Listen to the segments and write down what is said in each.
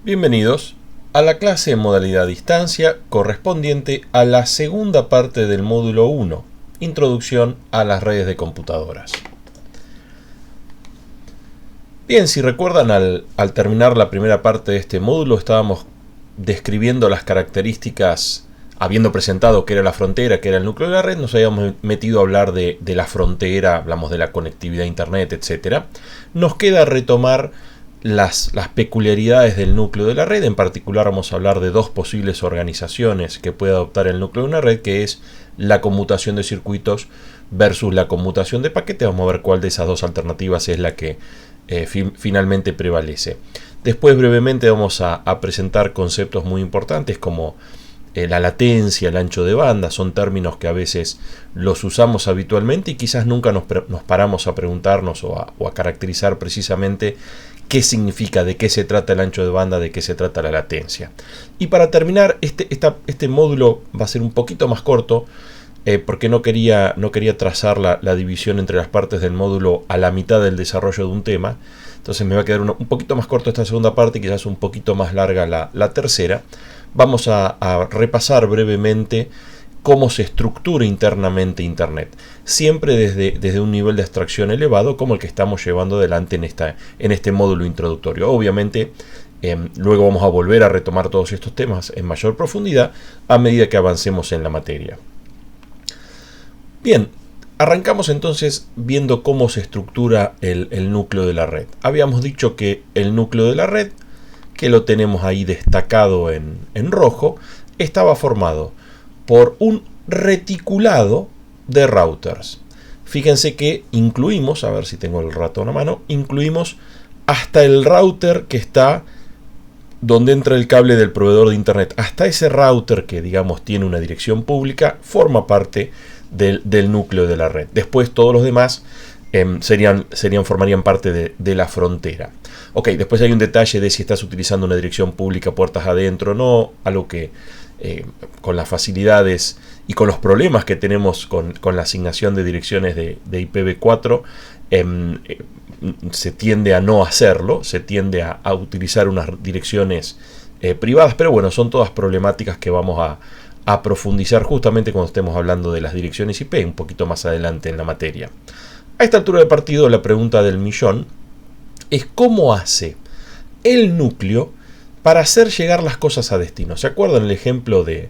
Bienvenidos a la clase en modalidad distancia correspondiente a la segunda parte del módulo 1, Introducción a las redes de computadoras. Bien, si recuerdan, al terminar la primera parte de este módulo estábamos describiendo las características, habiendo presentado qué era la frontera, qué era el núcleo de la red, nos habíamos metido a hablar de la frontera, hablamos de la conectividad a internet, etc. Nos queda retomar las peculiaridades del núcleo de la red. En particular vamos a hablar de dos posibles organizaciones que puede adoptar el núcleo de una red, que es la conmutación de circuitos versus la conmutación de paquetes. Vamos a ver cuál de esas dos alternativas es la que finalmente prevalece. Después brevemente vamos a presentar conceptos muy importantes como la latencia, el ancho de banda. Son términos que a veces los usamos habitualmente y quizás nunca nos paramos a preguntarnos o a caracterizar precisamente qué significa, de qué se trata el ancho de banda, de qué se trata la latencia. Y para terminar, este módulo va a ser un poquito más corto porque no quería trazar la división entre las partes del módulo a la mitad del desarrollo de un tema. Entonces me va a quedar un poquito más corto esta segunda parte y quizás un poquito más larga la tercera. Vamos a repasar brevemente cómo se estructura internamente Internet, siempre desde un nivel de abstracción elevado como el que estamos llevando adelante en este módulo introductorio. Obviamente, luego vamos a volver a retomar todos estos temas en mayor profundidad a medida que avancemos en la materia. Bien, arrancamos entonces viendo cómo se estructura el núcleo de la red. Habíamos dicho que el núcleo de la red, que lo tenemos ahí destacado en rojo, estaba formado por un reticulado de routers. Fíjense que incluimos, a ver si tengo el ratón a mano, incluimos hasta el router que está donde entra el cable del proveedor de internet. Hasta ese router que, digamos, tiene una dirección pública, forma parte del núcleo de la red. Después todos los demás formarían parte de la frontera. Ok, después hay un detalle de si estás utilizando una dirección pública puertas adentro o no, algo que con las facilidades y con los problemas que tenemos con la asignación de direcciones de IPv4, se tiende a no hacerlo, se tiende a utilizar unas direcciones privadas, pero bueno, son todas problemáticas que vamos a profundizar justamente cuando estemos hablando de las direcciones IP, un poquito más adelante en la materia. A esta altura de partido, la pregunta del millón es cómo hace el núcleo para hacer llegar las cosas a destino. ¿Se acuerdan el ejemplo de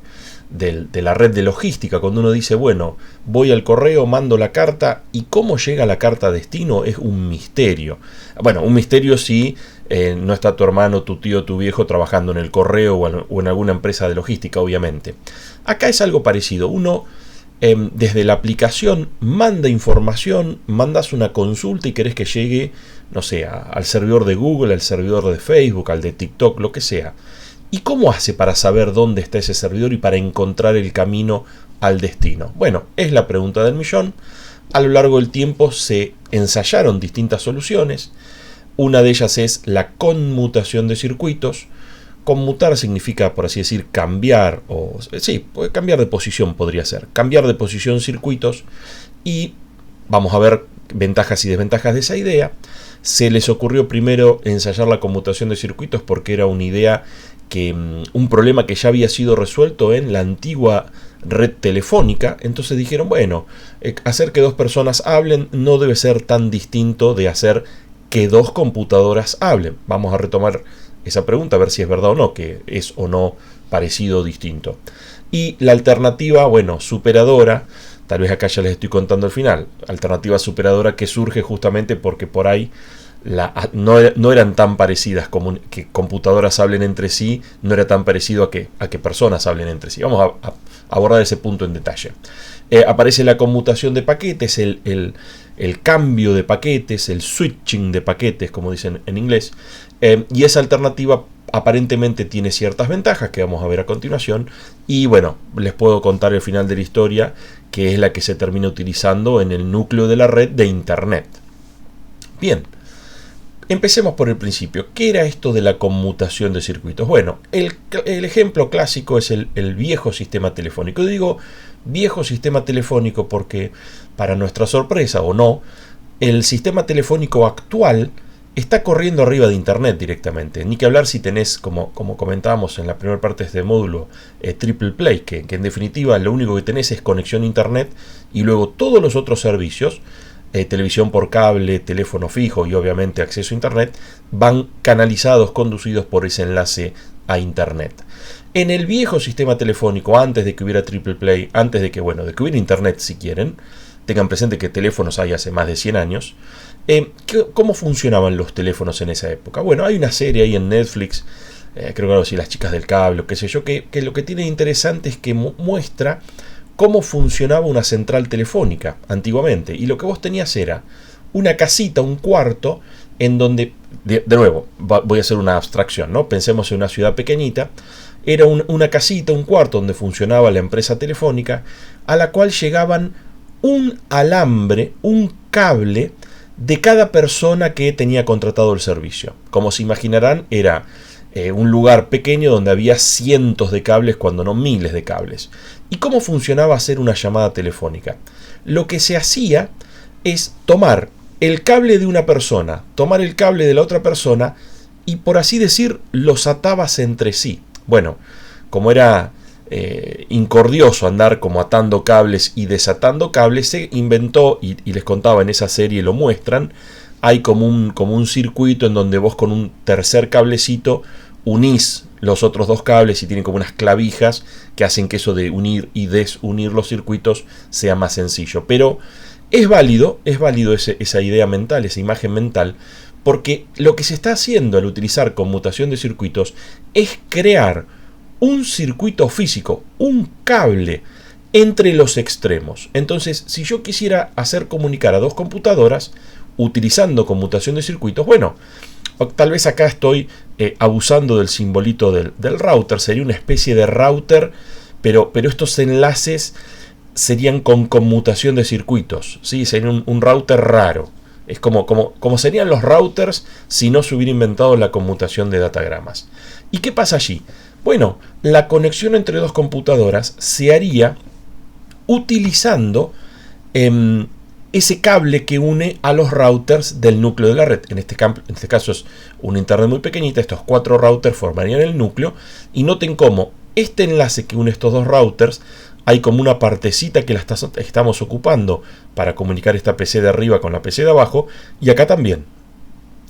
la red de logística? Cuando uno dice, bueno, voy al correo, mando la carta, y cómo llega la carta a destino es un misterio. Bueno, un misterio si no está tu hermano, tu tío, tu viejo trabajando en el correo o en alguna empresa de logística, obviamente. Acá es algo parecido. Uno desde la aplicación manda información, mandas una consulta y querés que llegue, no sé, al servidor de Google, al servidor de Facebook, al de TikTok, lo que sea. ¿Y cómo hace para saber dónde está ese servidor y para encontrar el camino al destino? Bueno, es la pregunta del millón. A lo largo del tiempo se ensayaron distintas soluciones. Una de ellas es la conmutación de circuitos. Conmutar significa, por así decir, cambiar, cambiar de posición podría ser. Cambiar de posición circuitos, y vamos a ver ventajas y desventajas de esa idea. Se les ocurrió primero ensayar la conmutación de circuitos porque era una idea un problema que ya había sido resuelto en la antigua red telefónica. Entonces dijeron, bueno, hacer que dos personas hablen no debe ser tan distinto de hacer que dos computadoras hablen. Vamos a retomar esa pregunta, a ver si es verdad o no, que es o no parecido o distinto. Y la alternativa, bueno, superadora, tal vez acá ya les estoy contando el final, alternativa superadora que surge justamente porque por ahí no eran tan parecidas como que computadoras hablen entre sí, no era tan parecido a que personas hablen entre sí. Vamos a abordar ese punto en detalle. Aparece la conmutación de paquetes, el cambio de paquetes, el switching de paquetes, como dicen en inglés, y esa alternativa aparentemente tiene ciertas ventajas que vamos a ver a continuación, y bueno, les puedo contar el final de la historia, que es la que se termina utilizando en el núcleo de la red de Internet. Bien, empecemos por el principio. ¿Qué era esto de la conmutación de circuitos? Bueno, el ejemplo clásico es el viejo sistema telefónico. Digo viejo sistema telefónico porque, para nuestra sorpresa o no, el sistema telefónico actual está corriendo arriba de Internet directamente. Ni que hablar si tenés, como comentábamos en la primera parte de este módulo, Triple Play, que en definitiva lo único que tenés es conexión a Internet y luego todos los otros servicios, televisión por cable, teléfono fijo y obviamente acceso a Internet, van canalizados, conducidos por ese enlace a Internet. En el viejo sistema telefónico, antes de que hubiera Triple Play, antes de que hubiera Internet si quieren, tengan presente que teléfonos hay hace más de 100 años, ¿cómo funcionaban los teléfonos en esa época? Bueno, hay una serie ahí en Netflix, creo que algo así, Las chicas del cable, o qué sé yo, que lo que tiene interesante es que muestra cómo funcionaba una central telefónica antiguamente. Y lo que vos tenías era una casita, un cuarto, en donde, de nuevo, voy a hacer una abstracción, ¿no? Pensemos en una ciudad pequeñita. Era una casita, un cuarto donde funcionaba la empresa telefónica, a la cual llegaban un alambre, un cable de cada persona que tenía contratado el servicio. Como se imaginarán, era un lugar pequeño donde había cientos de cables, cuando no miles de cables. ¿Y cómo funcionaba hacer una llamada telefónica? Lo que se hacía es tomar el cable de una persona, tomar el cable de la otra persona y, por así decir, los atabas entre sí. Bueno, como era incordioso andar como atando cables y desatando cables, se inventó, y les contaba en esa serie, lo muestran, hay como un circuito en donde vos con un tercer cablecito unís los otros dos cables y tienen como unas clavijas que hacen que eso de unir y desunir los circuitos sea más sencillo. Pero es válido esa idea mental, esa imagen mental, porque lo que se está haciendo al utilizar conmutación de circuitos es crear un circuito físico, un cable entre los extremos. Entonces, si yo quisiera hacer comunicar a dos computadoras utilizando conmutación de circuitos, bueno, tal vez acá estoy abusando del simbolito del router, sería una especie de router, pero estos enlaces serían con conmutación de circuitos, ¿sí? Sería un router raro. Es como serían los routers si no se hubiera inventado la conmutación de datagramas. ¿Y qué pasa allí? Bueno, la conexión entre dos computadoras se haría utilizando ese cable que une a los routers del núcleo de la red. En este caso es una internet muy pequeñita. Estos 4 routers formarían el núcleo. Y noten cómo este enlace que une estos dos routers, hay como una partecita que la estamos ocupando para comunicar esta PC de arriba con la PC de abajo. Y acá también.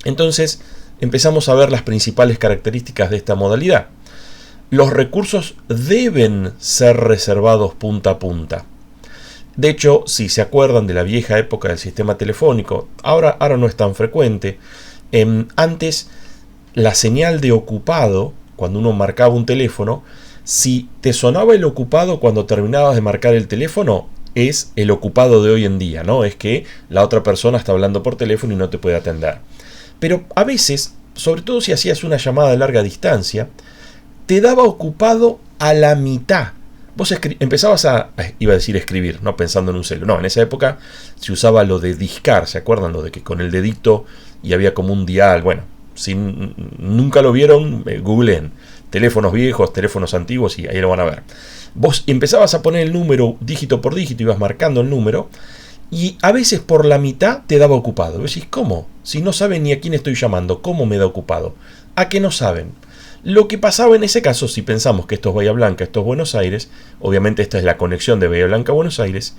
Entonces empezamos a ver las principales características de esta modalidad. Los recursos deben ser reservados punta a punta. De hecho, si se acuerdan de la vieja época del sistema telefónico, ahora no es tan frecuente. Antes, la señal de ocupado, cuando uno marcaba un teléfono, si te sonaba el ocupado cuando terminabas de marcar el teléfono, es el ocupado de hoy en día, ¿no? Es que la otra persona está hablando por teléfono y no te puede atender. Pero a veces, sobre todo si hacías una llamada de larga distancia, te daba ocupado a la mitad. Vos empezabas iba a decir escribir, no pensando en un celular. No, en esa época se usaba lo de discar, ¿se acuerdan? Lo de que con el dedito y había como un dial. Bueno, si nunca lo vieron, googleen. Teléfonos viejos, teléfonos antiguos y ahí lo van a ver. Vos empezabas a poner el número dígito por dígito, ibas marcando el número y a veces por la mitad te daba ocupado. Vos decís, ¿cómo? Si no saben ni a quién estoy llamando, ¿cómo me da ocupado? ¿A qué no saben? Lo que pasaba en ese caso, si pensamos que esto es Bahía Blanca, esto es Buenos Aires, obviamente esta es la conexión de Bahía Blanca a Buenos Aires,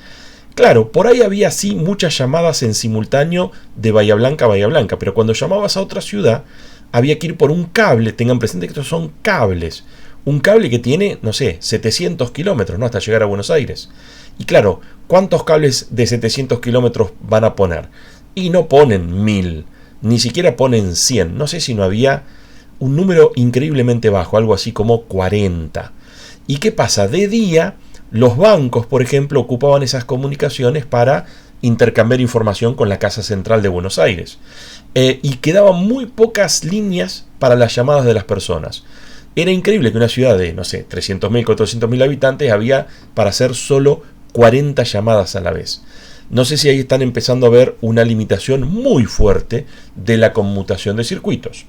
claro, por ahí había sí muchas llamadas en simultáneo de Bahía Blanca a Bahía Blanca, pero cuando llamabas a otra ciudad, había que ir por un cable. Tengan presente que estos son cables, un cable que tiene, no sé, 700 kilómetros, ¿no? Hasta llegar a Buenos Aires. Y claro, ¿cuántos cables de 700 kilómetros van a poner? Y no ponen 1000, ni siquiera ponen 100, no sé si no había un número increíblemente bajo, algo así como 40. ¿Y qué pasa? De día, los bancos, por ejemplo, ocupaban esas comunicaciones para intercambiar información con la Casa Central de Buenos Aires. Y quedaban muy pocas líneas para las llamadas de las personas. Era increíble que una ciudad de, no sé, 300.000, 400.000 habitantes había para hacer solo 40 llamadas a la vez. No sé si ahí están empezando a ver una limitación muy fuerte de la conmutación de circuitos.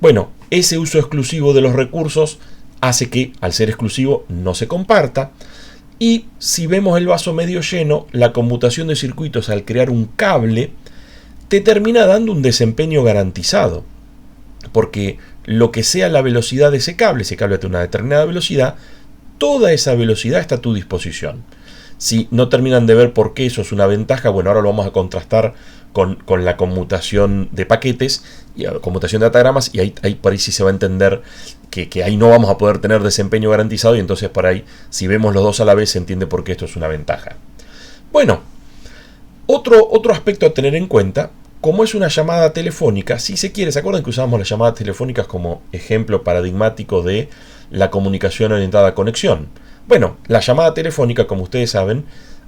Bueno, ese uso exclusivo de los recursos hace que, al ser exclusivo, no se comparta. Y si vemos el vaso medio lleno, la conmutación de circuitos al crear un cable te termina dando un desempeño garantizado. Porque lo que sea la velocidad de ese cable tiene una determinada velocidad, toda esa velocidad está a tu disposición. Si no terminan de ver por qué eso es una ventaja, bueno, ahora lo vamos a contrastar con la conmutación de paquetes, y conmutación de datagramas, y ahí por ahí sí se va a entender que ahí no vamos a poder tener desempeño garantizado, y entonces por ahí, si vemos los dos a la vez, se entiende por qué esto es una ventaja. Bueno, otro aspecto a tener en cuenta, como es una llamada telefónica, si se quiere, ¿se acuerdan que usábamos las llamadas telefónicas como ejemplo paradigmático de la comunicación orientada a conexión? Bueno, la llamada telefónica, como ustedes saben,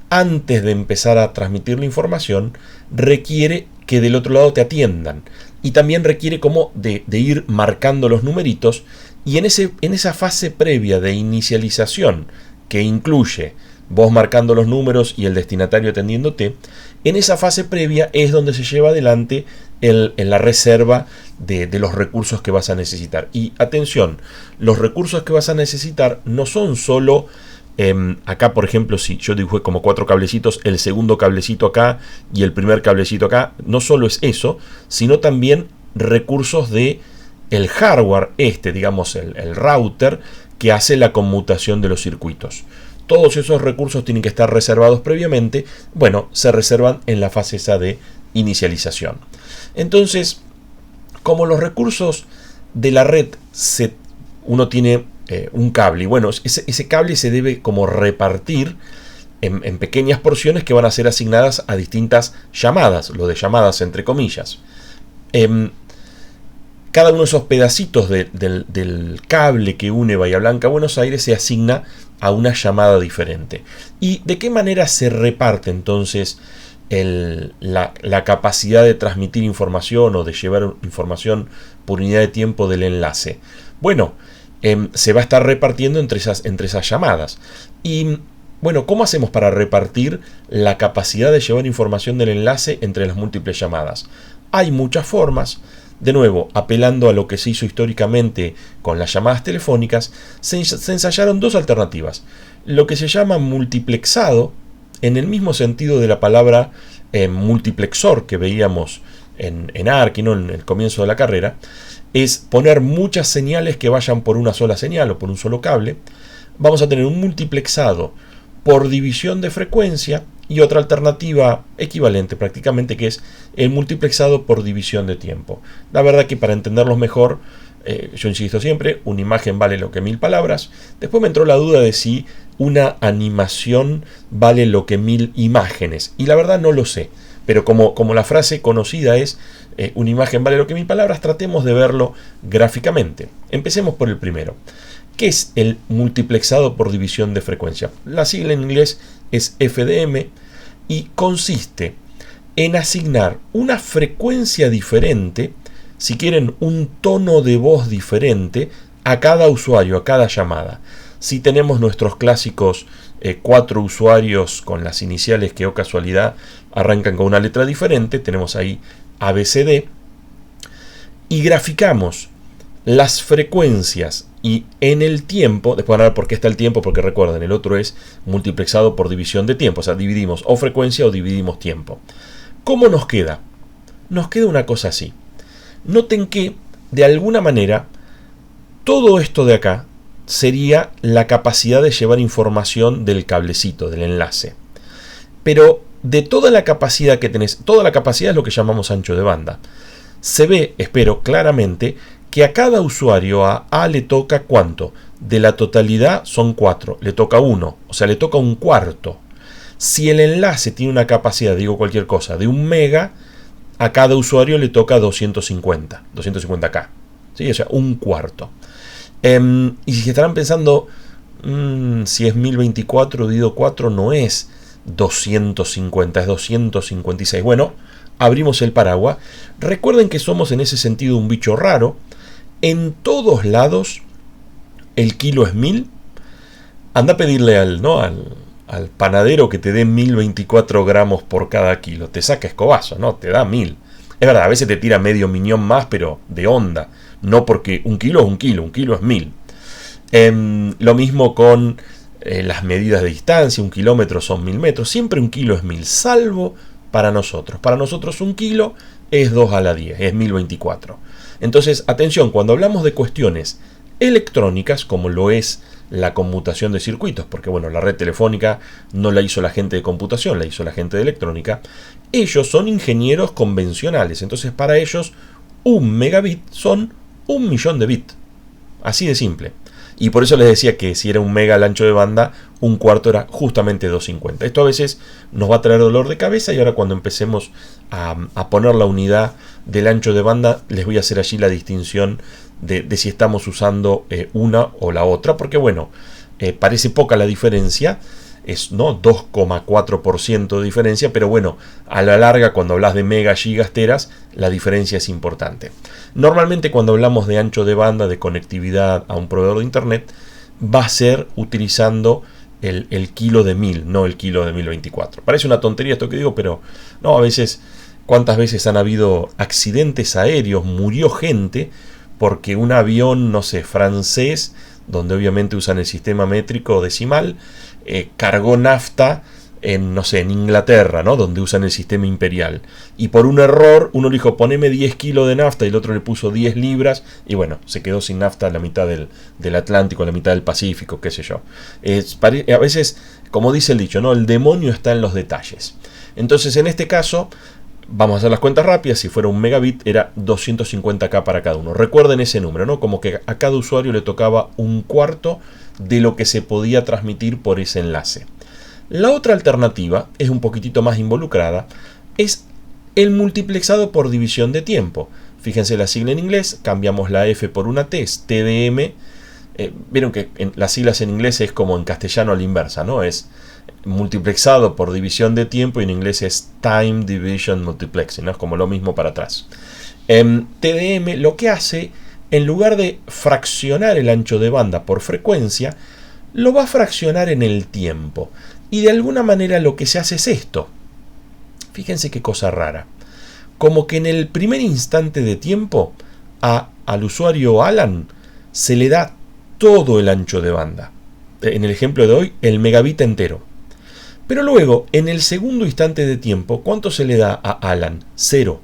antes de empezar a transmitir la información, requiere que del otro lado te atiendan. Y también requiere como de ir marcando los numeritos. Y en esa fase previa de inicialización, que incluye vos marcando los números y el destinatario atendiéndote, en esa fase previa es donde se lleva adelante en la reserva de los recursos que vas a necesitar. Y atención, los recursos que vas a necesitar no son solo, acá por ejemplo, si yo dibujé como 4 cablecitos, el segundo cablecito acá y el primer cablecito acá, no solo es eso, sino también recursos de el hardware, digamos el router, que hace la conmutación de los circuitos. Todos esos recursos tienen que estar reservados previamente. Bueno, se reservan en la fase esa de inicialización. Entonces, como los recursos de la red, uno tiene un cable, y bueno, ese cable se debe como repartir en pequeñas porciones que van a ser asignadas a distintas llamadas, lo de llamadas entre comillas. Cada uno de esos pedacitos del cable que une Bahía Blanca a Buenos Aires se asigna a una llamada diferente. ¿Y de qué manera se reparte entonces la capacidad de transmitir información o de llevar información por unidad de tiempo del enlace? Bueno, se va a estar repartiendo entre esas llamadas. Y bueno, ¿cómo hacemos para repartir la capacidad de llevar información del enlace entre las múltiples llamadas? Hay muchas formas. De nuevo, apelando a lo que se hizo históricamente con las llamadas telefónicas, se ensayaron dos alternativas. Lo que se llama multiplexado, en el mismo sentido de la palabra multiplexor que veíamos en ARC, ¿no? En el comienzo de la carrera, es poner muchas señales que vayan por una sola señal o por un solo cable. Vamos a tener un multiplexado por división de frecuencia y otra alternativa equivalente prácticamente, que es el multiplexado por división de tiempo. La verdad que para entenderlos mejor, yo insisto siempre, una imagen vale lo que 1000 palabras. Después me entró la duda de si una animación vale lo que 1000 imágenes, y la verdad no lo sé, pero como la frase conocida es una imagen vale lo que 1000 palabras, tratemos de verlo gráficamente. Empecemos por el primero. ¿Qué es el multiplexado por división de frecuencia? La sigla en inglés es FDM y consiste en asignar una frecuencia diferente, si quieren un tono de voz diferente, a cada usuario, a cada llamada. Si tenemos nuestros clásicos 4 usuarios con las iniciales que, oh casualidad, arrancan con una letra diferente, tenemos ahí ABCD, y graficamos las frecuencias y en el tiempo, después van a ver por qué está el tiempo, porque recuerden, el otro es multiplexado por división de tiempo, o sea, dividimos o frecuencia o dividimos tiempo. ¿Cómo nos queda? Nos queda una cosa así. Noten que, de alguna manera, todo esto de acá sería la capacidad de llevar información del cablecito, del enlace. Pero de toda la capacidad que tenés, toda la capacidad es lo que llamamos ancho de banda. Se ve, espero, claramente que a cada usuario a le toca ¿cuánto? De la totalidad son 4, le toca 1, o sea, le toca un cuarto. Si el enlace tiene una capacidad, digo cualquier cosa, de 1 mega, a cada usuario le toca 250K, ¿sí? O sea, un cuarto. Y si estarán pensando, si es 1024 dividido 4 no es 250, es 256. Bueno, abrimos el paraguas. Recuerden que somos en ese sentido un bicho raro. En todos lados el kilo es 1000. Anda a pedirle al panadero que te dé 1024 gramos por cada kilo. Te saca escobazo, ¿no? Te da 1000. Es verdad, a veces te tira medio miñón más, pero de onda. No porque un kilo es 1000. Lo mismo con las medidas de distancia. 1 kilómetro son 1000 metros. Siempre un kilo es 1000, salvo para nosotros. Para nosotros 1 kilo es 2 a la 10, es 1024. Entonces, atención, cuando hablamos de cuestiones electrónicas, como lo es la conmutación de circuitos, porque bueno, la red telefónica no la hizo la gente de computación, la hizo la gente de electrónica, ellos son ingenieros convencionales, entonces para ellos 1 megabit son 1 millón de bits, así de simple. Y por eso les decía que si era 1 mega el ancho de banda, 1/4 era justamente 250. Esto a veces nos va a traer dolor de cabeza, y ahora cuando empecemos a poner la unidad del ancho de banda, les voy a hacer allí la distinción de si estamos usando una o la otra, porque bueno, parece poca la diferencia, es no 2,4% de diferencia, pero bueno, a la larga cuando hablas de megas, gigas, teras, la diferencia es importante. Normalmente cuando hablamos de ancho de banda, de conectividad a un proveedor de internet, va a ser utilizando el kilo de 1000, no el kilo de 1024. Parece una tontería esto que digo, pero no, a veces, ¿cuántas veces han habido accidentes aéreos? Murió gente porque un avión, no sé, francés, donde obviamente usan el sistema métrico decimal, cargó nafta en, no sé, en Inglaterra, ¿no? Donde usan el sistema imperial. Y por un error, uno le dijo, poneme 10 kilos de nafta, y el otro le puso 10 libras, y bueno, se quedó sin nafta en la mitad del Atlántico, en la mitad del Pacífico, qué sé yo. A veces, como dice el dicho, ¿no? El demonio está en los detalles. Entonces, en este caso, vamos a hacer las cuentas rápidas. Si fuera 1 megabit, era 250K para cada uno. Recuerden ese número, ¿no? Como que a cada usuario le tocaba 1/4 de lo que se podía transmitir por ese enlace. La otra alternativa es un poquitito más involucrada, es el multiplexado por división de tiempo. Fíjense la sigla en inglés, cambiamos la F por una T, es TDM. Vieron que las siglas en inglés es como en castellano a la inversa, ¿no? Es multiplexado por división de tiempo, y en inglés es Time Division Multiplexing, ¿no? Es como lo mismo para atrás. TDM lo que hace, en lugar de fraccionar el ancho de banda por frecuencia, lo va a fraccionar en el tiempo. Y de alguna manera lo que se hace es esto. Fíjense qué cosa rara. Como que en el primer instante de tiempo al usuario Alan se le da todo el ancho de banda. En el ejemplo de hoy, el megabit entero. Pero luego, en el segundo instante de tiempo, ¿cuánto se le da a Alan? 0,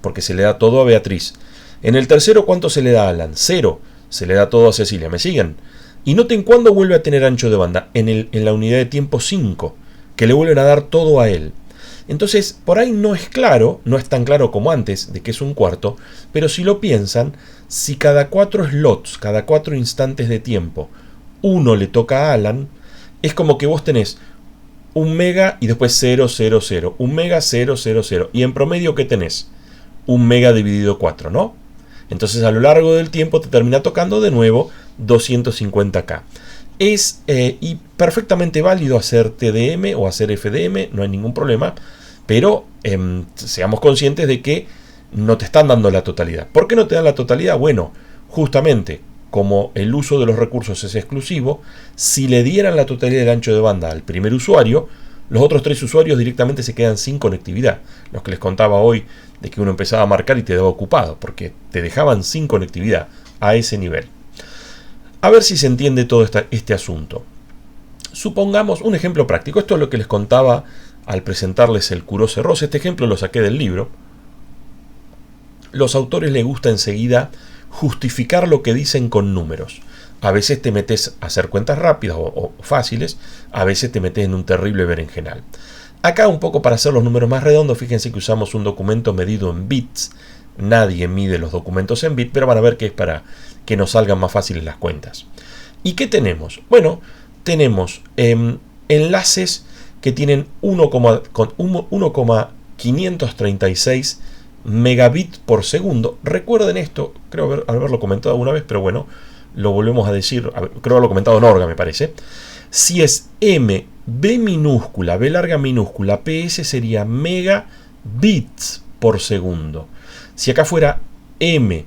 porque se le da todo a Beatriz. En el tercero, ¿cuánto se le da a Alan? 0, se le da todo a Cecilia. ¿Me siguen? Y noten cuándo vuelve a tener ancho de banda, en la unidad de tiempo 5, que le vuelven a dar todo a él. Entonces, por ahí no es claro, no es tan claro como antes, de que es 1/4, pero si lo piensan, si cada 4 slots, cada 4 instantes de tiempo, uno le toca a Alan, es como que vos tenés 1 mega y después 0, 0, 0, 1 mega, 0, 0, 0, y en promedio, ¿qué tenés? 1 mega dividido 4, ¿no? Entonces a lo largo del tiempo te termina tocando de nuevo 250K. Es y perfectamente válido hacer TDM o hacer FDM, no hay ningún problema, pero seamos conscientes de que no te están dando la totalidad. ¿Por qué no te dan la totalidad? Bueno, justamente como el uso de los recursos es exclusivo, si le dieran la totalidad del ancho de banda al primer usuario, los otros 3 usuarios directamente se quedan sin conectividad. Los que les contaba hoy de que uno empezaba a marcar y te daba ocupado, porque te dejaban sin conectividad a ese nivel. A ver si se entiende todo este asunto. Supongamos un ejemplo práctico. Esto es lo que les contaba al presentarles el Kurose-Rose. Este ejemplo lo saqué del libro. Los autores les gusta enseguida justificar lo que dicen con números. A veces te metes a hacer cuentas rápidas o fáciles, a veces te metes en un terrible berenjenal. Acá, un poco para hacer los números más redondos, fíjense que usamos un documento medido en bits. Nadie mide los documentos en bits, pero van a ver que es para que nos salgan más fáciles las cuentas. ¿Y qué tenemos? Bueno, tenemos enlaces que tienen 1,536 megabits por segundo. Recuerden esto, creo haberlo comentado alguna vez, pero bueno, lo volvemos a decir, creo haberlo comentado en Orga, me parece. Si es M, B minúscula, B larga minúscula, PS sería megabits por segundo. Si acá fuera M,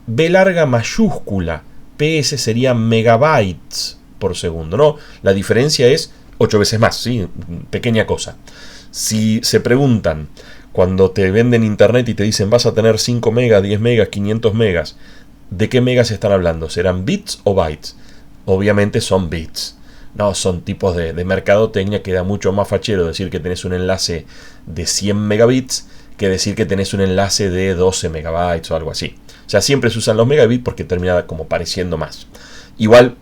B larga mayúscula, PS sería megabytes por segundo, ¿no? La diferencia es 8 veces más, ¿sí? Pequeña cosa. Si se preguntan, cuando te venden internet y te dicen vas a tener 5 megas, 10 megas, 500 megas, ¿de qué megas están hablando? ¿Serán bits o bytes? Obviamente son bits. No, son tipos de mercadotecnia que da mucho más fachero decir que tenés un enlace de 100 megabits que decir que tenés un enlace de 12 megabytes o algo así. O sea, siempre se usan los megabits porque termina como pareciendo más. Igual,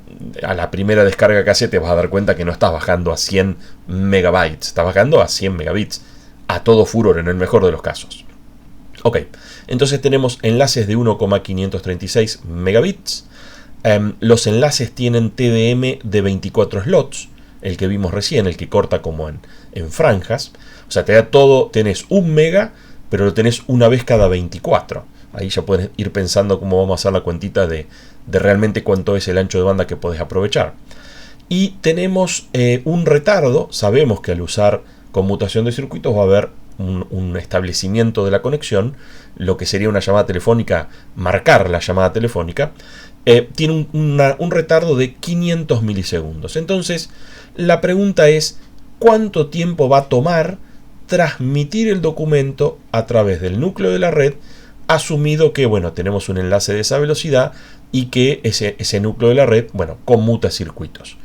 a la primera descarga que haces te vas a dar cuenta que no estás bajando a 100 megabytes, estás bajando a 100 megabits. A todo furor, en el mejor de los casos. Ok, entonces tenemos enlaces de 1,536 megabits. Los enlaces tienen TDM de 24 slots, el que vimos recién, el que corta como en franjas. O sea, te da todo, tenés 1 mega, pero lo tenés una vez cada 24. Ahí ya puedes ir pensando cómo vamos a hacer la cuentita de realmente cuánto es el ancho de banda que podés aprovechar. Y tenemos un retardo. Sabemos que al usar conmutación de circuitos va a haber un establecimiento de la conexión, lo que sería una llamada telefónica, marcar la llamada telefónica, tiene un retardo de 500 milisegundos. Entonces, la pregunta es, ¿cuánto tiempo va a tomar transmitir el documento a través del núcleo de la red, asumido que, bueno, tenemos un enlace de esa velocidad y que ese núcleo de la red, bueno, conmuta circuitos?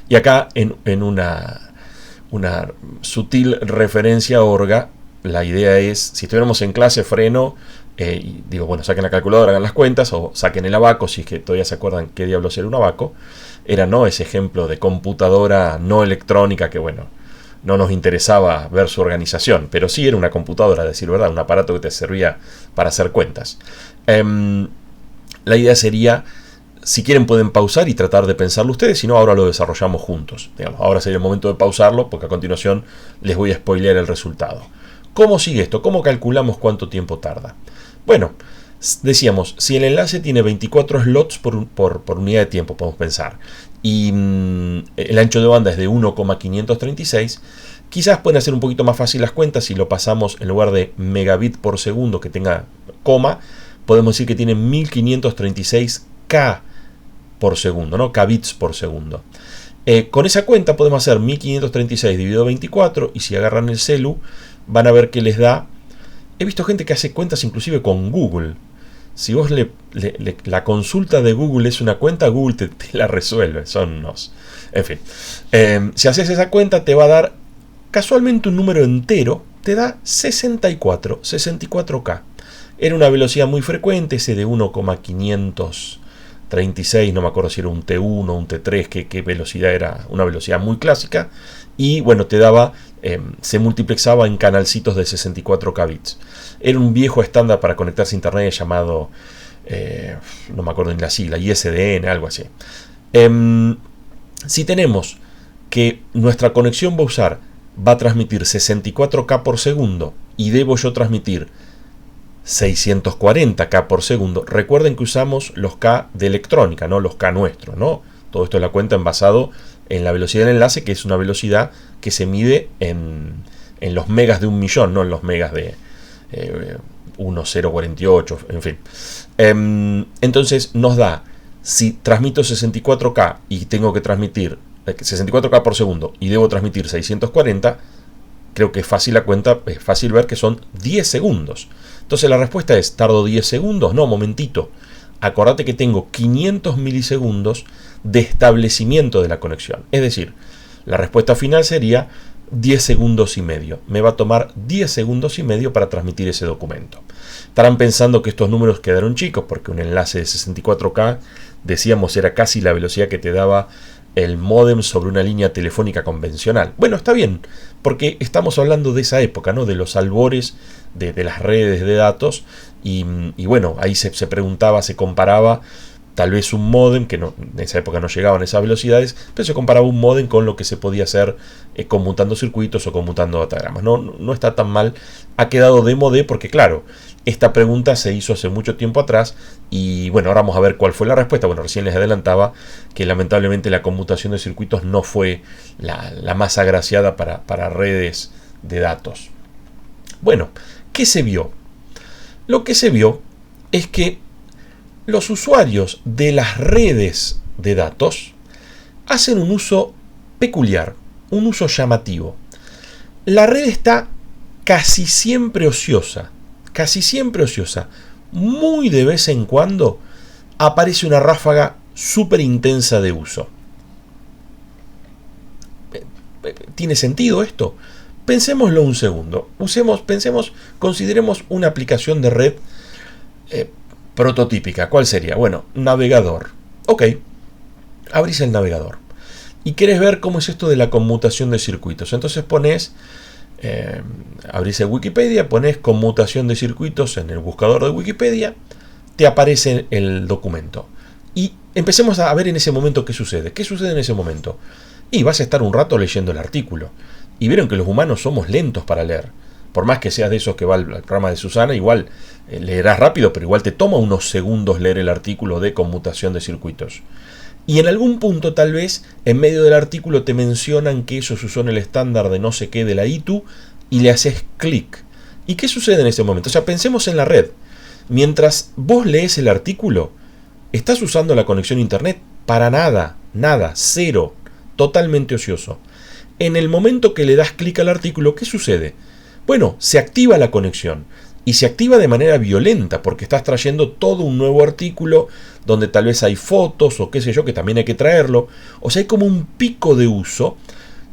Y acá, en una sutil referencia a Orga, la idea es, si estuviéramos en clase freno, y digo, bueno, saquen la calculadora, hagan las cuentas, o saquen el abaco, si es que todavía se acuerdan qué diablos era un abaco. Era, ¿no?, ese ejemplo de computadora no electrónica que, bueno, no nos interesaba ver su organización, pero sí era una computadora, a decir verdad, un aparato que te servía para hacer cuentas. La idea sería, si quieren pueden pausar y tratar de pensarlo ustedes, si no, ahora lo desarrollamos juntos. Digamos, ahora sería el momento de pausarlo, porque a continuación les voy a spoilear el resultado. ¿Cómo sigue esto? ¿Cómo calculamos cuánto tiempo tarda? Bueno, decíamos, si el enlace tiene 24 slots por unidad de tiempo, podemos pensar, y el ancho de banda es de 1,536, quizás pueden hacer un poquito más fácil las cuentas si lo pasamos en lugar de megabit por segundo que tenga coma, podemos decir que tiene 1536 K por segundo, ¿no? Kbits por segundo. Con esa cuenta podemos hacer 1536 dividido 24, y si agarran el celu van a ver que les da. He visto gente que hace cuentas inclusive con Google. Si vos la consulta de Google es una cuenta, Google te la resuelve. Son unos. En fin. Si haces esa cuenta, te va a dar casualmente un número entero. Te da 64K. Era una velocidad muy frecuente, ese de 1,536. No me acuerdo si era un T1 o un T3. Qué velocidad era. Una velocidad muy clásica. Y bueno, te daba. Se multiplexaba en canalcitos de 64 kbits. Era un viejo estándar para conectarse a internet llamado, no me acuerdo ni la sigla, ISDN, algo así. Si tenemos que nuestra conexión va a transmitir 64K por segundo y debo yo transmitir 640K por segundo, recuerden que usamos los K de electrónica, no los K nuestros, ¿no? Todo esto es la cuenta basado en la velocidad del enlace, que es una velocidad que se mide en los megas de un millón, no en los megas de 1,048, en fin. Entonces nos da, si transmito 64K y tengo que transmitir 64K por segundo y debo transmitir 640, creo que es fácil la cuenta, es fácil ver que son 10 segundos. Entonces la respuesta es, ¿tardo 10 segundos? No, momentito. Acordate que tengo 500 milisegundos de establecimiento de la conexión. Es decir, la respuesta final sería 10 segundos y medio. Me va a tomar 10 segundos y medio para transmitir ese documento. Estarán pensando que estos números quedaron chicos porque un enlace de 64K, decíamos, era casi la velocidad que te daba el módem sobre una línea telefónica convencional. Bueno, está bien, porque estamos hablando de esa época, ¿no? De los albores de las redes de datos. Y bueno, ahí se preguntaba, se comparaba tal vez un módem, que no, en esa época no llegaban a esas velocidades, pero se comparaba un módem con lo que se podía hacer conmutando circuitos o conmutando datagramas. No está tan mal, ha quedado de modé porque claro, esta pregunta se hizo hace mucho tiempo atrás y bueno, ahora vamos a ver cuál fue la respuesta. Bueno, recién les adelantaba que lamentablemente la conmutación de circuitos no fue la más agraciada para redes de datos. Bueno, ¿qué se vio? Lo que se vio es que los usuarios de las redes de datos hacen un uso peculiar, un uso llamativo. La red está casi siempre ociosa, muy de vez en cuando aparece una ráfaga súper intensa de uso. ¿Tiene sentido esto? Pensémoslo un segundo. Consideremos una aplicación de red prototípica. ¿Cuál sería? Bueno, navegador. Ok, abrís el navegador y querés ver cómo es esto de la conmutación de circuitos. Entonces abrís el Wikipedia, pones conmutación de circuitos en el buscador de Wikipedia, te aparece el documento. Y empecemos a ver en ese momento qué sucede. ¿Qué sucede en ese momento? Y vas a estar un rato leyendo el artículo. Y vieron que los humanos somos lentos para leer. Por más que seas de esos que va al programa de Susana, igual leerás rápido, pero igual te toma unos segundos leer el artículo de conmutación de circuitos. Y en algún punto, tal vez, en medio del artículo te mencionan que eso se usó en el estándar de no sé qué de la ITU y le haces clic. ¿Y qué sucede en ese momento? O sea, pensemos en la red. Mientras vos lees el artículo, ¿estás usando la conexión a internet? Para nada, nada, cero, totalmente ocioso. En el momento que le das clic al artículo, ¿qué sucede? Bueno, se activa la conexión. Y se activa de manera violenta porque estás trayendo todo un nuevo artículo donde tal vez hay fotos o qué sé yo, que también hay que traerlo. O sea, hay como un pico de uso.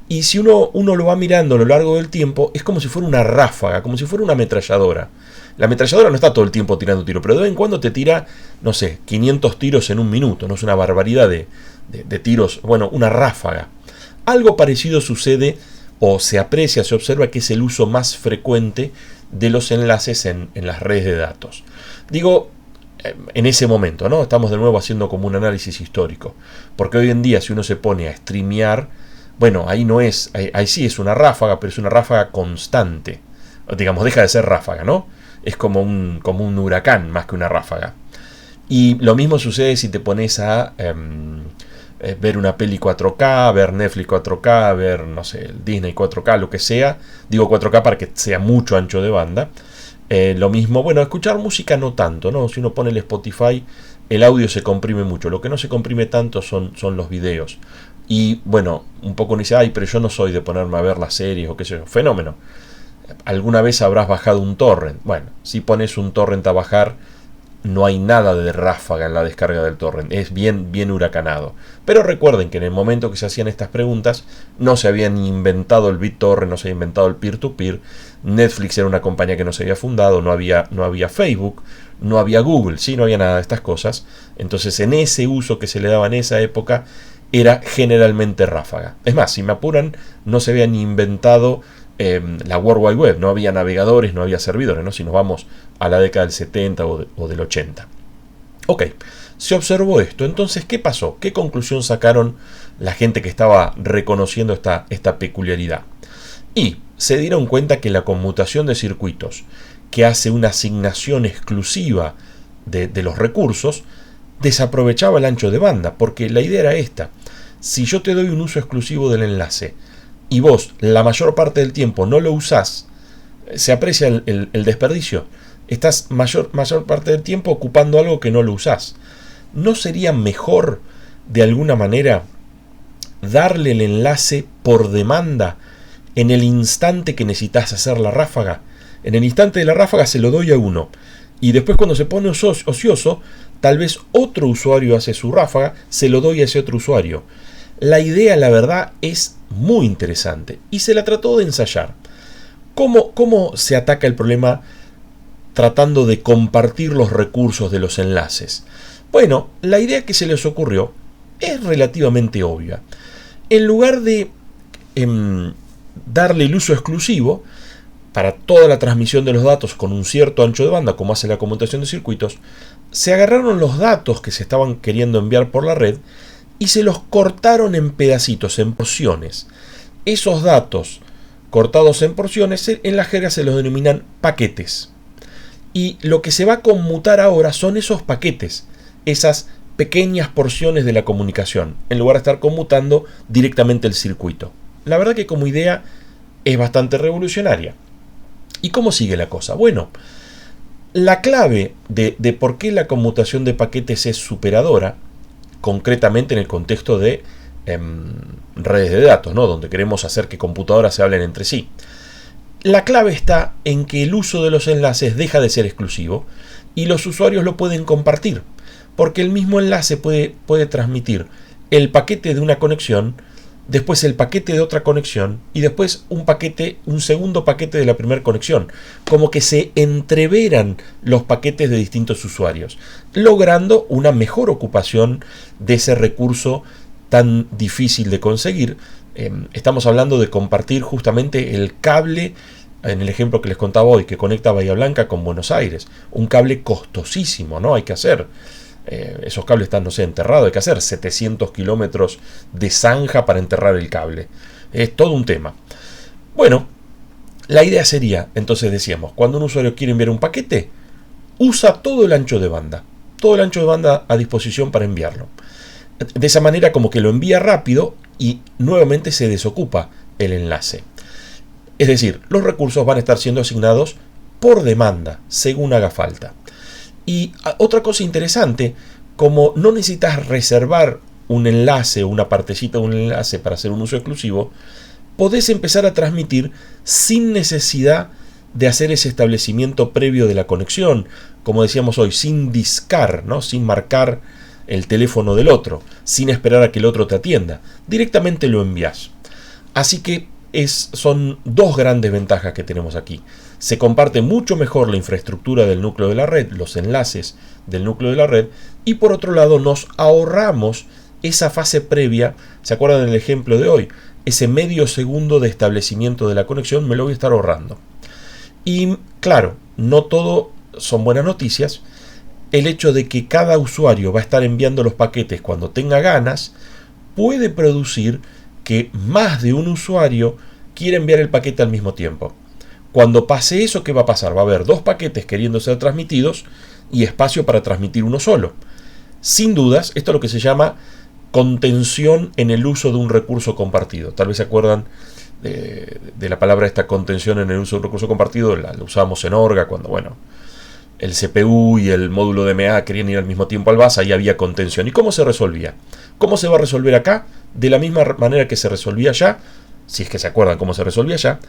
Y si uno lo va mirando a lo largo del tiempo, es como si fuera una ráfaga, como si fuera una ametralladora. La ametralladora no está todo el tiempo tirando tiros, pero de vez en cuando te tira, no sé, 500 tiros en un minuto. No es una barbaridad de tiros, bueno, una ráfaga. Algo parecido sucede o se aprecia, se observa que es el uso más frecuente de los enlaces en las redes de datos. Digo, en ese momento, ¿no? Estamos de nuevo haciendo como un análisis histórico. Porque hoy en día, si uno se pone a streamear, bueno, ahí no es, ahí sí es una ráfaga, pero es una ráfaga constante. Digamos, deja de ser ráfaga, ¿no? Es como un huracán más que una ráfaga. Y lo mismo sucede si te pones a ver una peli 4K, ver Netflix 4K, ver, no sé, el Disney 4K, lo que sea. Digo 4K para que sea mucho ancho de banda. Lo mismo, bueno, escuchar música no tanto, ¿no? Si uno pone el Spotify, el audio se comprime mucho. Lo que no se comprime tanto son los videos. Y bueno, un poco uno dice, ay, pero yo no soy de ponerme a ver las series o qué sé yo. Fenómeno. ¿Alguna vez habrás bajado un torrent? Bueno, si pones un torrent a bajar, no hay nada de ráfaga en la descarga del torrent, es bien huracanado. Pero recuerden que en el momento que se hacían estas preguntas, no se habían inventado el BitTorrent, no se había inventado el peer-to-peer, Netflix era una compañía que no se había fundado, no había Facebook, no había Google, ¿sí? No había nada de estas cosas. Entonces, en ese uso que se le daba en esa época, era generalmente ráfaga. Es más, si me apuran, no se habían inventado la World Wide Web, no había navegadores, no había servidores, ¿no? Si nos vamos a la década del 70 o del 80. Ok, se observó esto. Entonces, ¿qué pasó? ¿Qué conclusión sacaron la gente que estaba reconociendo esta peculiaridad? Y se dieron cuenta que la conmutación de circuitos, que hace una asignación exclusiva de los recursos, desaprovechaba el ancho de banda, porque la idea era esta. Si yo te doy un uso exclusivo del enlace y vos la mayor parte del tiempo no lo usás, se aprecia el desperdicio. Estás mayor parte del tiempo ocupando algo que no lo usás. ¿No sería mejor, de alguna manera, darle el enlace por demanda en el instante que necesitas hacer la ráfaga? En el instante de la ráfaga se lo doy a uno. Y después cuando se pone ocioso, tal vez otro usuario hace su ráfaga, se lo doy a ese otro usuario. La idea, la verdad, es muy interesante y se la trató de ensayar. ¿Cómo se ataca el problema tratando de compartir los recursos de los enlaces? Bueno, la idea que se les ocurrió es relativamente obvia. En lugar de darle el uso exclusivo para toda la transmisión de los datos con un cierto ancho de banda, como hace la conmutación de circuitos, se agarraron los datos que se estaban queriendo enviar por la red y se los cortaron en pedacitos, en porciones. Esos datos cortados en porciones, en la jerga se los denominan paquetes. Y lo que se va a conmutar ahora son esos paquetes, esas pequeñas porciones de la comunicación, en lugar de estar conmutando directamente el circuito. La verdad que como idea es bastante revolucionaria. ¿Y cómo sigue la cosa? Bueno, la clave de por qué la conmutación de paquetes es superadora, concretamente en el contexto de redes de datos, ¿no? Donde queremos hacer que computadoras se hablen entre sí. La clave está en que el uso de los enlaces deja de ser exclusivo y los usuarios lo pueden compartir, porque el mismo enlace puede transmitir el paquete de una conexión después el paquete de otra conexión y después un segundo paquete de la primera conexión, como que se entreveran los paquetes de distintos usuarios, logrando una mejor ocupación de ese recurso tan difícil de conseguir. Estamos hablando de compartir justamente el cable, en el ejemplo que les contaba hoy, que conecta Bahía Blanca con Buenos Aires, un cable costosísimo, ¿no? Hay que hacer esos cables están, no sé, enterrados, hay que hacer 700 kilómetros de zanja para enterrar el cable. Es todo un tema. Bueno, la idea sería, entonces decíamos, cuando un usuario quiere enviar un paquete, usa todo el ancho de banda a disposición para enviarlo. De esa manera como que lo envía rápido y nuevamente se desocupa el enlace. Es decir, los recursos van a estar siendo asignados por demanda, según haga falta. Y otra cosa interesante, como no necesitas reservar un enlace o una partecita de un enlace para hacer un uso exclusivo, podés empezar a transmitir sin necesidad de hacer ese establecimiento previo de la conexión, como decíamos hoy, sin discar, ¿no? Sin marcar el teléfono del otro, sin esperar a que el otro te atienda. Directamente lo envías. Así que son dos grandes ventajas que tenemos aquí. Se comparte mucho mejor la infraestructura del núcleo de la red, los enlaces del núcleo de la red, y por otro lado nos ahorramos esa fase previa. ¿Se acuerdan del ejemplo de hoy? Ese medio segundo de establecimiento de la conexión me lo voy a estar ahorrando. Y claro, no todo son buenas noticias. El hecho de que cada usuario va a estar enviando los paquetes cuando tenga ganas puede producir que más de un usuario quiera enviar el paquete al mismo tiempo. Cuando pase eso, ¿qué va a pasar? Va a haber dos paquetes queriendo ser transmitidos y espacio para transmitir uno solo. Sin dudas, esto es lo que se llama contención en el uso de un recurso compartido. Tal vez se acuerdan de la palabra esta contención en el uso de un recurso compartido. La usábamos en Orga cuando, bueno, el CPU y el módulo DMA querían ir al mismo tiempo al bus, ahí había contención. ¿Y cómo se resolvía? ¿Cómo se va a resolver acá? De la misma manera que se resolvía allá, si es que se acuerdan cómo se resolvía allá,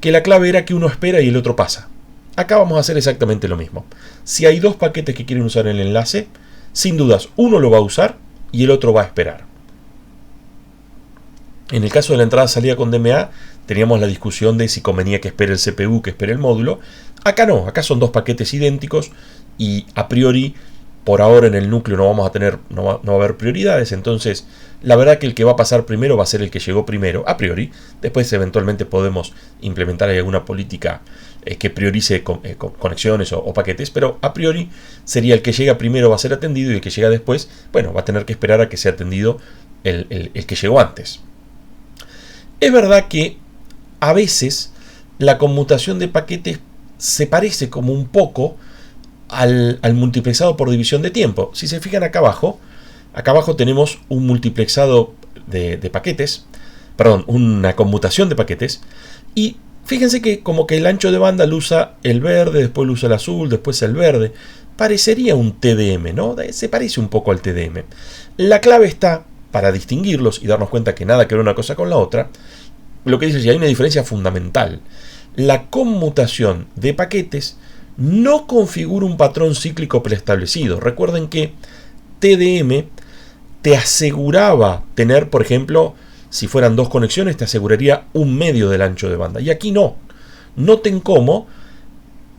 que la clave era que uno espera y el otro pasa. Acá vamos a hacer exactamente lo mismo. Si hay dos paquetes que quieren usar el enlace, sin dudas uno lo va a usar y el otro va a esperar. En el caso de la entrada-salida con DMA, teníamos la discusión de si convenía que espere el CPU, que espere el módulo. Acá no, acá son dos paquetes idénticos y a priori, por ahora en el núcleo no vamos a tener, no va a haber prioridades. Entonces, la verdad que el que va a pasar primero va a ser el que llegó primero, a priori. Después eventualmente podemos implementar alguna política que priorice conexiones o paquetes, pero a priori sería el que llega primero va a ser atendido y el que llega después, bueno, va a tener que esperar a que sea atendido el que llegó antes. Es verdad que a veces la conmutación de paquetes se parece como un poco al multiplexado por división de tiempo. Si se fijan acá abajo tenemos un multiplexado de paquetes, perdón, una conmutación de paquetes, y fíjense que como que el ancho de banda lo usa el verde, después lo usa el azul, después el verde. Parecería un TDM, ¿no? Se parece un poco al TDM. La clave está, para distinguirlos y darnos cuenta que nada que ver una cosa con la otra, lo que dice si hay una diferencia fundamental. La conmutación de paquetes no configura un patrón cíclico preestablecido. Recuerden que TDM te aseguraba tener, por ejemplo, si fueran dos conexiones, te aseguraría un medio del ancho de banda. Y aquí no. Noten cómo,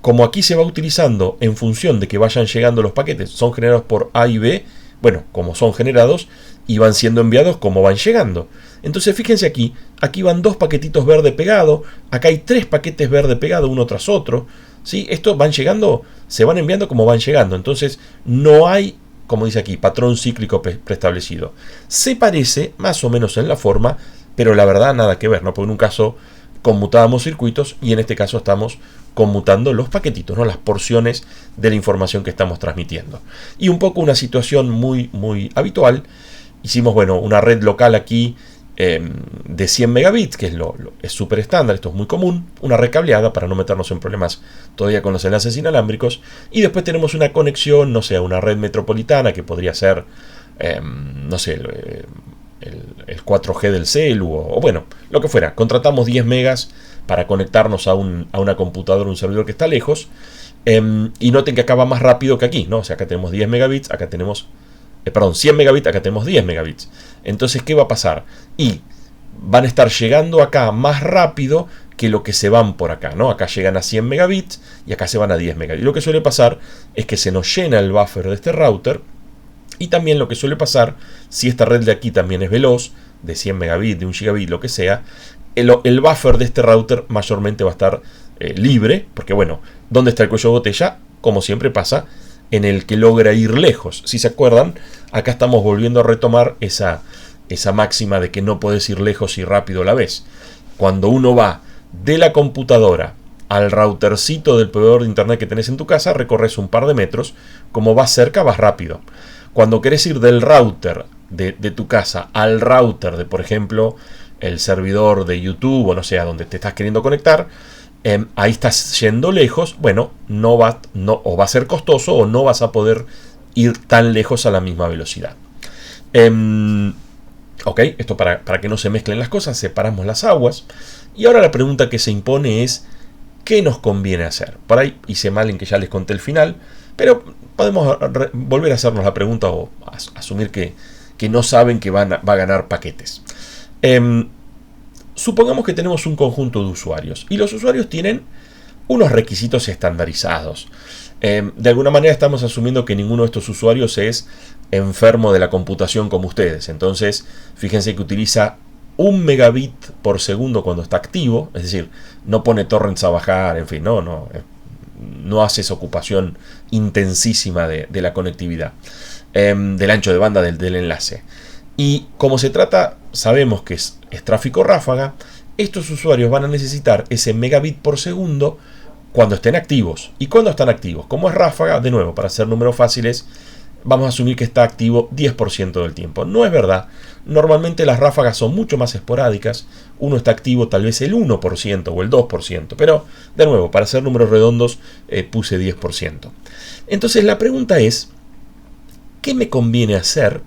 como aquí se va utilizando en función de que vayan llegando los paquetes, son generados por A y B, bueno, como son generados, y van siendo enviados como van llegando. Entonces fíjense aquí van dos paquetitos verde pegado, acá hay tres paquetes verde pegado uno tras otro, ¿sí? Estos van llegando, se van enviando como van llegando, entonces no hay, como dice aquí, patrón cíclico preestablecido. Se parece más o menos en la forma, pero la verdad nada que ver, ¿no? Porque en un caso conmutábamos circuitos y en este caso estamos conmutando los paquetitos, ¿no? Las porciones de la información que estamos transmitiendo. Y un poco una situación muy, muy habitual. Hicimos, bueno, una red local aquí de 100 megabits, que es súper estándar, esto es muy común, una red cableada para no meternos en problemas todavía con los enlaces inalámbricos, y después tenemos una conexión, no sé, a una red metropolitana que podría ser, no sé, el 4G del celu, o bueno, lo que fuera. Contratamos 10 megas para conectarnos a una computadora, un servidor que está lejos, y noten que acá va más rápido que aquí, ¿no? O sea, acá tenemos 10 megabits, acá tenemos 100 megabits, acá tenemos 10 megabits. Entonces, ¿qué va a pasar? Y van a estar llegando acá más rápido que lo que se van por acá, ¿no? Acá llegan a 100 megabits y acá se van a 10 megabits. Y lo que suele pasar es que se nos llena el buffer de este router, y también lo que suele pasar, si esta red de aquí también es veloz, de 100 megabits, de 1 gigabit, lo que sea, el buffer de este router mayormente va a estar libre, porque bueno, ¿dónde está el cuello de botella? Como siempre pasa, en el que logra ir lejos. Si se acuerdan, acá estamos volviendo a retomar esa máxima de que no puedes ir lejos y rápido a la vez. Cuando uno va de la computadora al routercito del proveedor de internet que tenés en tu casa, recorres un par de metros. Como vas cerca, vas rápido. Cuando querés ir del router de tu casa al router de, por ejemplo, el servidor de YouTube o no sé, a donde te estás queriendo conectar, ahí estás yendo lejos. Bueno, o va a ser costoso o no vas a poder ir tan lejos a la misma velocidad. Ok, esto para que no se mezclen las cosas, separamos las aguas. Y ahora la pregunta que se impone es: ¿qué nos conviene hacer? Por ahí hice mal en que ya les conté el final, pero podemos volver a hacernos la pregunta o asumir que no saben que va a ganar paquetes. Supongamos que tenemos un conjunto de usuarios y los usuarios tienen unos requisitos estandarizados. De alguna manera estamos asumiendo que ninguno de estos usuarios es enfermo de la computación como ustedes. Entonces, fíjense que utiliza 1 megabit por segundo cuando está activo, es decir, no pone torrents a bajar, en fin, no hace esa ocupación intensísima de la conectividad, del ancho de banda del enlace. Y como se trata, sabemos que es tráfico ráfaga, estos usuarios van a necesitar ese megabit por segundo cuando estén activos. ¿Y cuando están activos? Como es ráfaga, de nuevo, para hacer números fáciles, vamos a asumir que está activo 10% del tiempo. No es verdad. Normalmente las ráfagas son mucho más esporádicas. Uno está activo tal vez el 1% o el 2%. Pero, de nuevo, para hacer números redondos, puse 10%. Entonces la pregunta es: ¿qué me conviene hacer?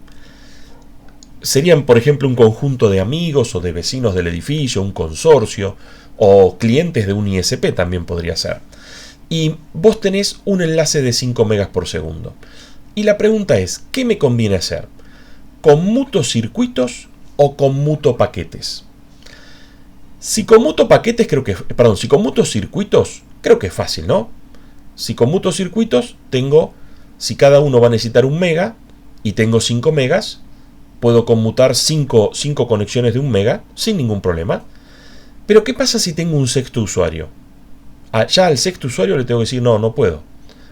Serían, por ejemplo, un conjunto de amigos o de vecinos del edificio, un consorcio, o clientes de un ISP también podría ser. Y vos tenés un enlace de 5 megas por segundo. Y la pregunta es: ¿qué me conviene hacer? ¿Conmuto circuitos o conmuto paquetes? Si conmuto circuitos, creo que es fácil, ¿no? Si conmuto circuitos, si cada uno va a necesitar 1 mega y tengo 5 megas, puedo conmutar 5 conexiones de 1 mega sin ningún problema. Pero ¿qué pasa si tengo un sexto usuario? Ya al sexto usuario le tengo que decir: no puedo.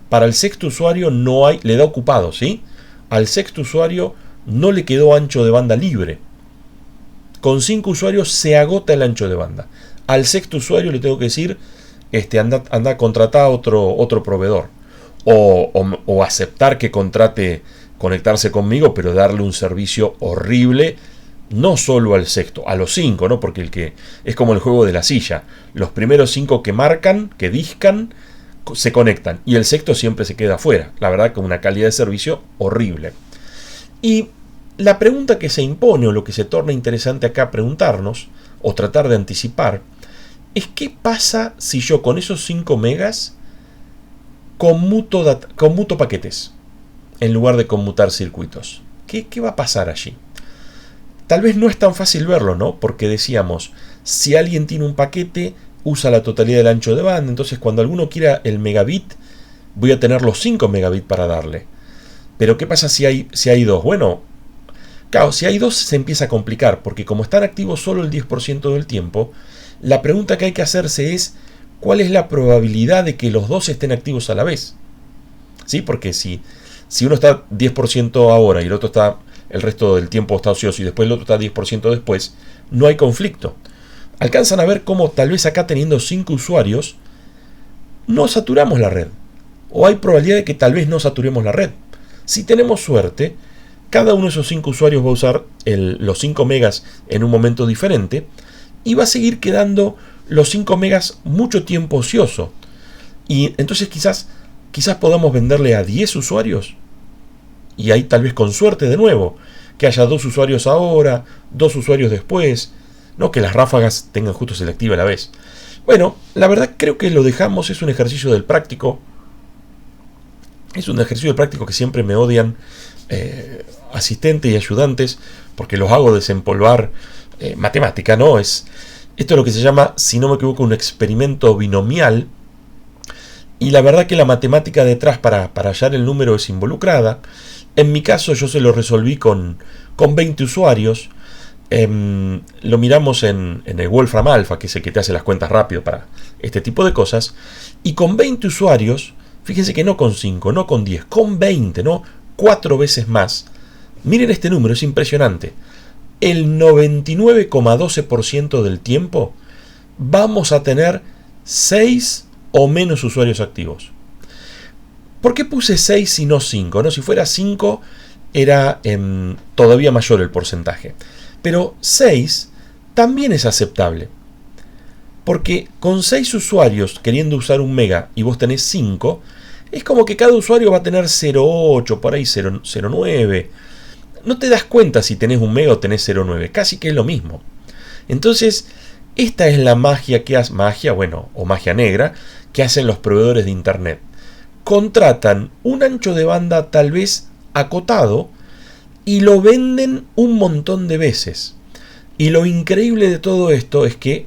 Para el sexto usuario le da ocupado, ¿sí? Al sexto usuario no le quedó ancho de banda libre. Con 5 usuarios se agota el ancho de banda. Al sexto usuario le tengo que decir: anda a contratar a otro proveedor. O aceptar que contrate conectarse conmigo, pero darle un servicio horrible, no solo al sexto, a los 5, ¿no? Porque es como el juego de la silla. Los primeros 5 que marcan, que discan, se conectan, y el sexto siempre se queda afuera. La verdad, con una calidad de servicio horrible. Y la pregunta que se impone, o lo que se torna interesante acá preguntarnos, o tratar de anticipar, es: ¿qué pasa si yo con esos 5 megas conmuto paquetes en lugar de conmutar circuitos? ¿Qué va a pasar allí? Tal vez no es tan fácil verlo, ¿no? Porque decíamos, si alguien tiene un paquete, usa la totalidad del ancho de banda. Entonces, cuando alguno quiera el megabit, voy a tener los 5 megabits para darle. Pero ¿qué pasa si hay 2? Bueno, claro, si hay 2 se empieza a complicar, porque como están activos solo el 10% del tiempo, la pregunta que hay que hacerse es: ¿cuál es la probabilidad de que los 2 estén activos a la vez? ¿Sí? Porque si uno está 10% ahora y el resto del tiempo está ocioso y después el otro está 10% después, no hay conflicto. Alcanzan a ver cómo tal vez acá, teniendo 5 usuarios, no saturamos la red. O hay probabilidad de que tal vez no saturemos la red. Si tenemos suerte, cada uno de esos 5 usuarios va a usar los 5 megas en un momento diferente y va a seguir quedando los 5 megas mucho tiempo ocioso. Y entonces quizás podamos venderle a 10 usuarios. Y ahí tal vez con suerte de nuevo, que haya 2 usuarios ahora, 2 usuarios después, no que las ráfagas tengan justo selectiva a la vez. Bueno, la verdad creo que lo dejamos, es un ejercicio del práctico. Es un ejercicio del práctico que siempre me odian asistentes y ayudantes, porque los hago desempolvar matemática, ¿no? Esto es lo que se llama, si no me equivoco, un experimento binomial. Y la verdad que la matemática detrás para hallar el número es involucrada. En mi caso yo se lo resolví con 20 usuarios. Lo miramos en el Wolfram Alpha, que es el que te hace las cuentas rápido para este tipo de cosas. Y con 20 usuarios, fíjense que no con 5, no con 10, con 20, ¿no? 4 veces más. Miren este número, es impresionante. El 99,12% del tiempo vamos a tener 6 o menos usuarios activos. ¿Por qué puse 6 y no 5? ¿No? Si fuera 5 era todavía mayor el porcentaje. Pero 6 también es aceptable. Porque con 6 usuarios queriendo usar 1 mega y vos tenés 5, es como que cada usuario va a tener 0,8, por ahí 0,9. No te das cuenta si tenés 1 mega o tenés 0,9. Casi que es lo mismo. Entonces, esta es la magia que hace, o magia negra, que hacen los proveedores de internet. Contratan un ancho de banda tal vez acotado y lo venden un montón de veces. Y lo increíble de todo esto es que,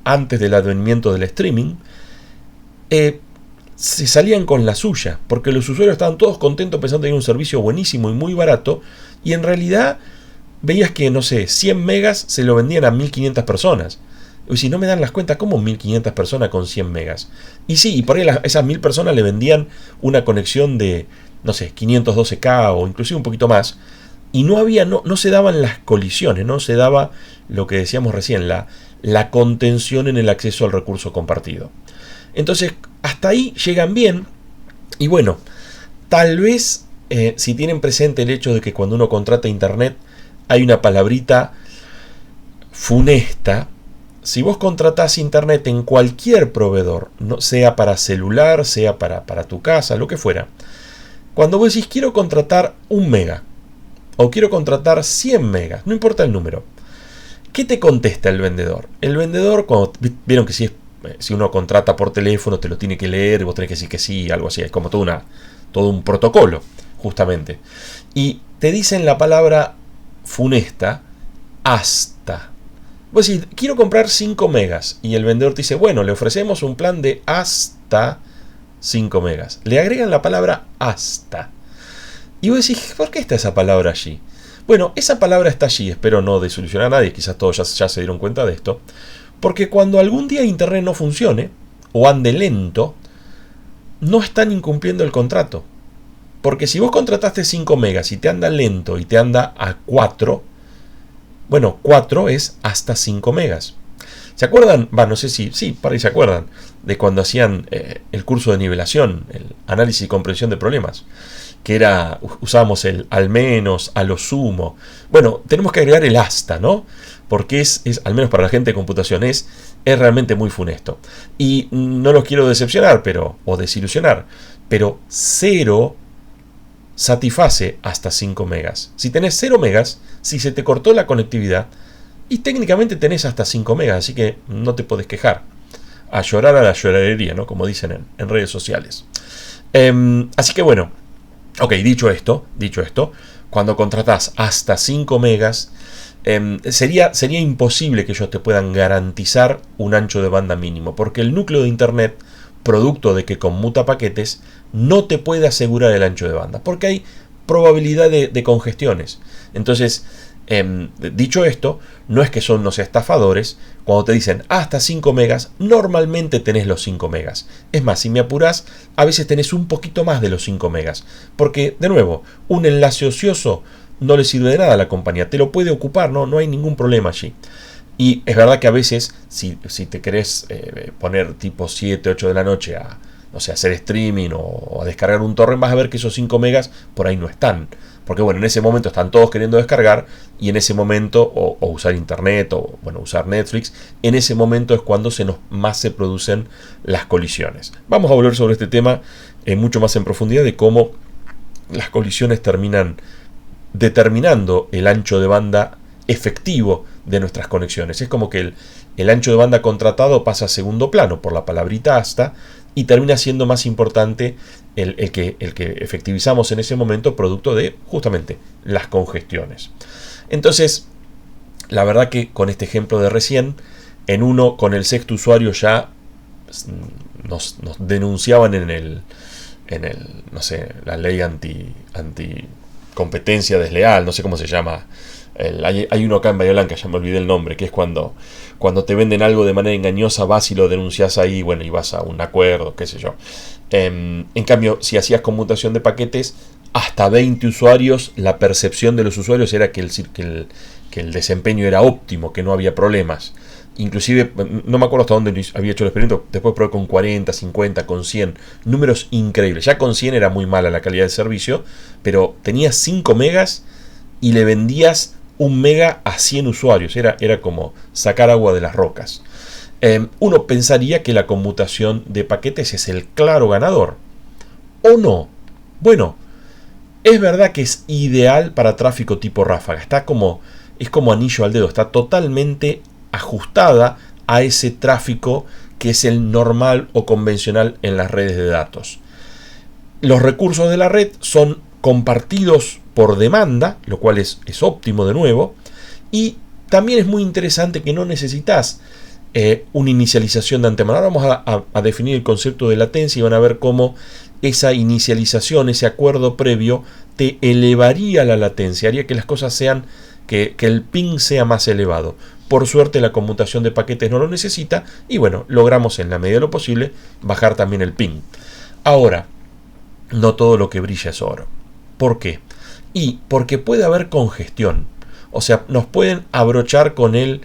antes del advenimiento del streaming, se salían con la suya, porque los usuarios estaban todos contentos pensando que era un servicio buenísimo y muy barato, y en realidad veías que, 100 megas se lo vendían a 1500 personas. Y si no me dan las cuentas, ¿cómo 1500 personas con 100 megas? Y sí, y por ahí esas 1000 personas le vendían una conexión de, 512K o inclusive un poquito más, y no se daban las colisiones, no se daba lo que decíamos recién, la contención en el acceso al recurso compartido. Entonces, hasta ahí llegan bien, y tal vez si tienen presente el hecho de que cuando uno contrata internet hay una palabrita funesta. Si vos contratás internet en cualquier proveedor, sea para celular, sea para tu casa, lo que fuera, cuando vos decís quiero contratar 1 mega o quiero contratar 100 megas, no importa el número, ¿qué te contesta el vendedor? El vendedor, cuando vieron que si uno contrata por teléfono te lo tiene que leer, vos tenés que decir que sí, algo así, es como todo un protocolo, justamente. Y te dicen la palabra funesta, hasta. Vos decís, quiero comprar 5 megas. Y el vendedor te dice, le ofrecemos un plan de hasta 5 megas. Le agregan la palabra hasta. Y vos decís, ¿por qué está esa palabra allí? Esa palabra está allí, espero no desilusionar a nadie, quizás todos ya se dieron cuenta de esto. Porque cuando algún día internet no funcione, o ande lento, no están incumpliendo el contrato. Porque si vos contrataste 5 megas y te anda lento y te anda a 4, 4 es hasta 5 megas. ¿Se acuerdan? No sé si por ahí se acuerdan de cuando hacían el curso de nivelación, el análisis y comprensión de problemas, que usábamos el al menos, a lo sumo. Tenemos que agregar el hasta, ¿no? Porque es al menos para la gente de computación, es realmente muy funesto. Y no los quiero decepcionar, o desilusionar, pero 0 satisface hasta 5 megas. Si tenés 0 megas, si se te cortó la conectividad, y técnicamente tenés hasta 5 megas, así que no te podés quejar. A llorar a la lloradería, ¿no? Como dicen en redes sociales. Así que dicho esto, cuando contratás hasta 5 megas, sería imposible que ellos te puedan garantizar un ancho de banda mínimo, porque el núcleo de internet, producto de que conmuta paquetes, no te puede asegurar el ancho de banda, porque hay probabilidad de congestiones. Entonces, dicho esto, no es que son unos estafadores. Cuando te dicen hasta 5 megas, normalmente tenés los 5 megas. Es más, si me apurás, a veces tenés un poquito más de los 5 megas. Porque, de nuevo, un enlace ocioso no le sirve de nada a la compañía. Te lo puede ocupar, no hay ningún problema allí. Y es verdad que a veces, si te querés poner tipo 7, 8 de la noche a hacer streaming o a descargar un torrent, vas a ver que esos 5 megas por ahí no están. Porque en ese momento están todos queriendo descargar, y en ese momento, o usar internet, o usar Netflix, en ese momento es cuando más se producen las colisiones. Vamos a volver sobre este tema mucho más en profundidad, de cómo las colisiones terminan determinando el ancho de banda efectivo de nuestras conexiones. Es como que el ancho de banda contratado pasa a segundo plano por la palabrita hasta, y termina siendo más importante el que efectivizamos en ese momento, producto de justamente las congestiones. Entonces, La verdad que con este ejemplo de recién, en uno con el sexto usuario ya nos denunciaban no sé, la ley anti competencia desleal, no sé cómo se llama. Hay uno acá en Bahía Blanca, ya me olvidé el nombre, que es cuando te venden algo de manera engañosa, vas y lo denuncias ahí, bueno, y vas a un acuerdo, qué sé yo. En cambio, si hacías conmutación de paquetes, hasta 20 usuarios, la percepción de los usuarios era que el desempeño era óptimo, que no había problemas. Inclusive, no me acuerdo hasta dónde había hecho el experimento, después probé con 40, 50, con 100, números increíbles. Ya con 100 era muy mala la calidad del servicio, pero tenías 5 megas y le vendías 1 mega a 100 usuarios. Era como sacar agua de las rocas. Uno pensaría que la conmutación de paquetes es el claro ganador. ¿O no? Bueno, es verdad que es ideal para tráfico tipo ráfaga. Es como anillo al dedo. Está totalmente ajustada a ese tráfico que es el normal o convencional en las redes de datos. Los recursos de la red son compartidos por demanda, lo cual es óptimo de nuevo, y también es muy interesante que no necesitas una inicialización de antemano. Ahora vamos a definir el concepto de latencia y van a ver cómo esa inicialización, ese acuerdo previo, te elevaría la latencia, haría que las cosas sean, que el ping sea más elevado. Por suerte la conmutación de paquetes no lo necesita y bueno, logramos en la medida de lo posible bajar también el ping. Ahora, no todo lo que brilla es oro. ¿Por qué? Y porque puede haber congestión. O sea, nos pueden abrochar con el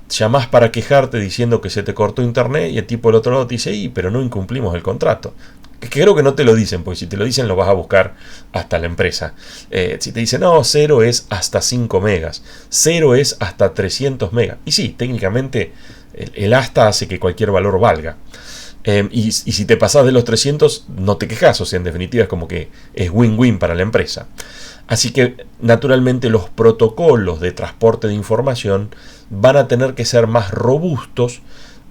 llamás para quejarte diciendo que se te cortó internet y el tipo del otro lado te dice, pero no incumplimos el contrato. Que creo que no te lo dicen, porque si te lo dicen lo vas a buscar hasta la empresa. Si te dicen, no, 0 es hasta 5 megas, 0 es hasta 300 megas. Y sí, técnicamente el hasta hace que cualquier valor valga. Y si te pasas de los 300, no te quejas, o sea, en definitiva es como que es win-win para la empresa. Así que, naturalmente, los protocolos de transporte de información van a tener que ser más robustos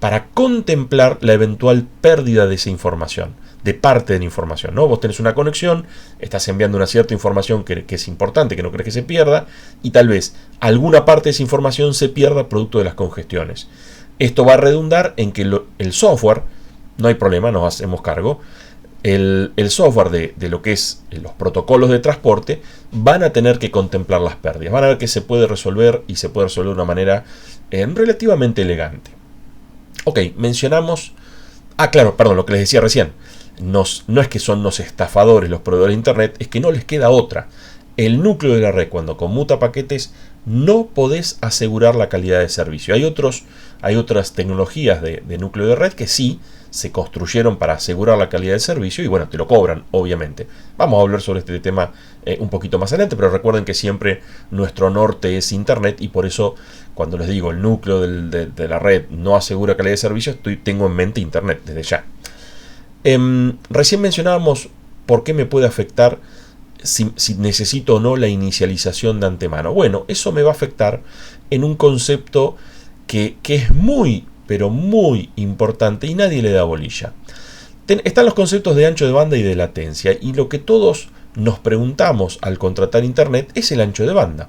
para contemplar la eventual pérdida de esa información, de parte de la información, ¿no? Vos tenés una conexión, estás enviando una cierta información que es importante, que no crees que se pierda, y tal vez alguna parte de esa información se pierda producto de las congestiones. Esto va a redundar en que el software, no hay problema, nos hacemos cargo, el software de lo que es los protocolos de transporte van a tener que contemplar las pérdidas, van a ver que se puede resolver y se puede resolver de una manera relativamente elegante. Ok, mencionamos, claro, perdón, lo que les decía recién, no es que son los estafadores los proveedores de internet, es que no les queda otra. El núcleo de la red, cuando conmuta paquetes, no podés asegurar la calidad de servicio. Hay otras tecnologías de núcleo de red que sí se construyeron para asegurar la calidad del servicio y bueno, te lo cobran, obviamente. Vamos a hablar sobre este tema un poquito más adelante, pero recuerden que siempre nuestro norte es internet y por eso cuando les digo el núcleo de la red no asegura calidad de servicio, tengo en mente internet desde ya. Recién mencionábamos por qué me puede afectar si necesito o no la inicialización de antemano. Bueno, eso me va a afectar en un concepto que es muy, pero muy importante y nadie le da bolilla. Están los conceptos de ancho de banda y de latencia, y lo que todos nos preguntamos al contratar internet es el ancho de banda.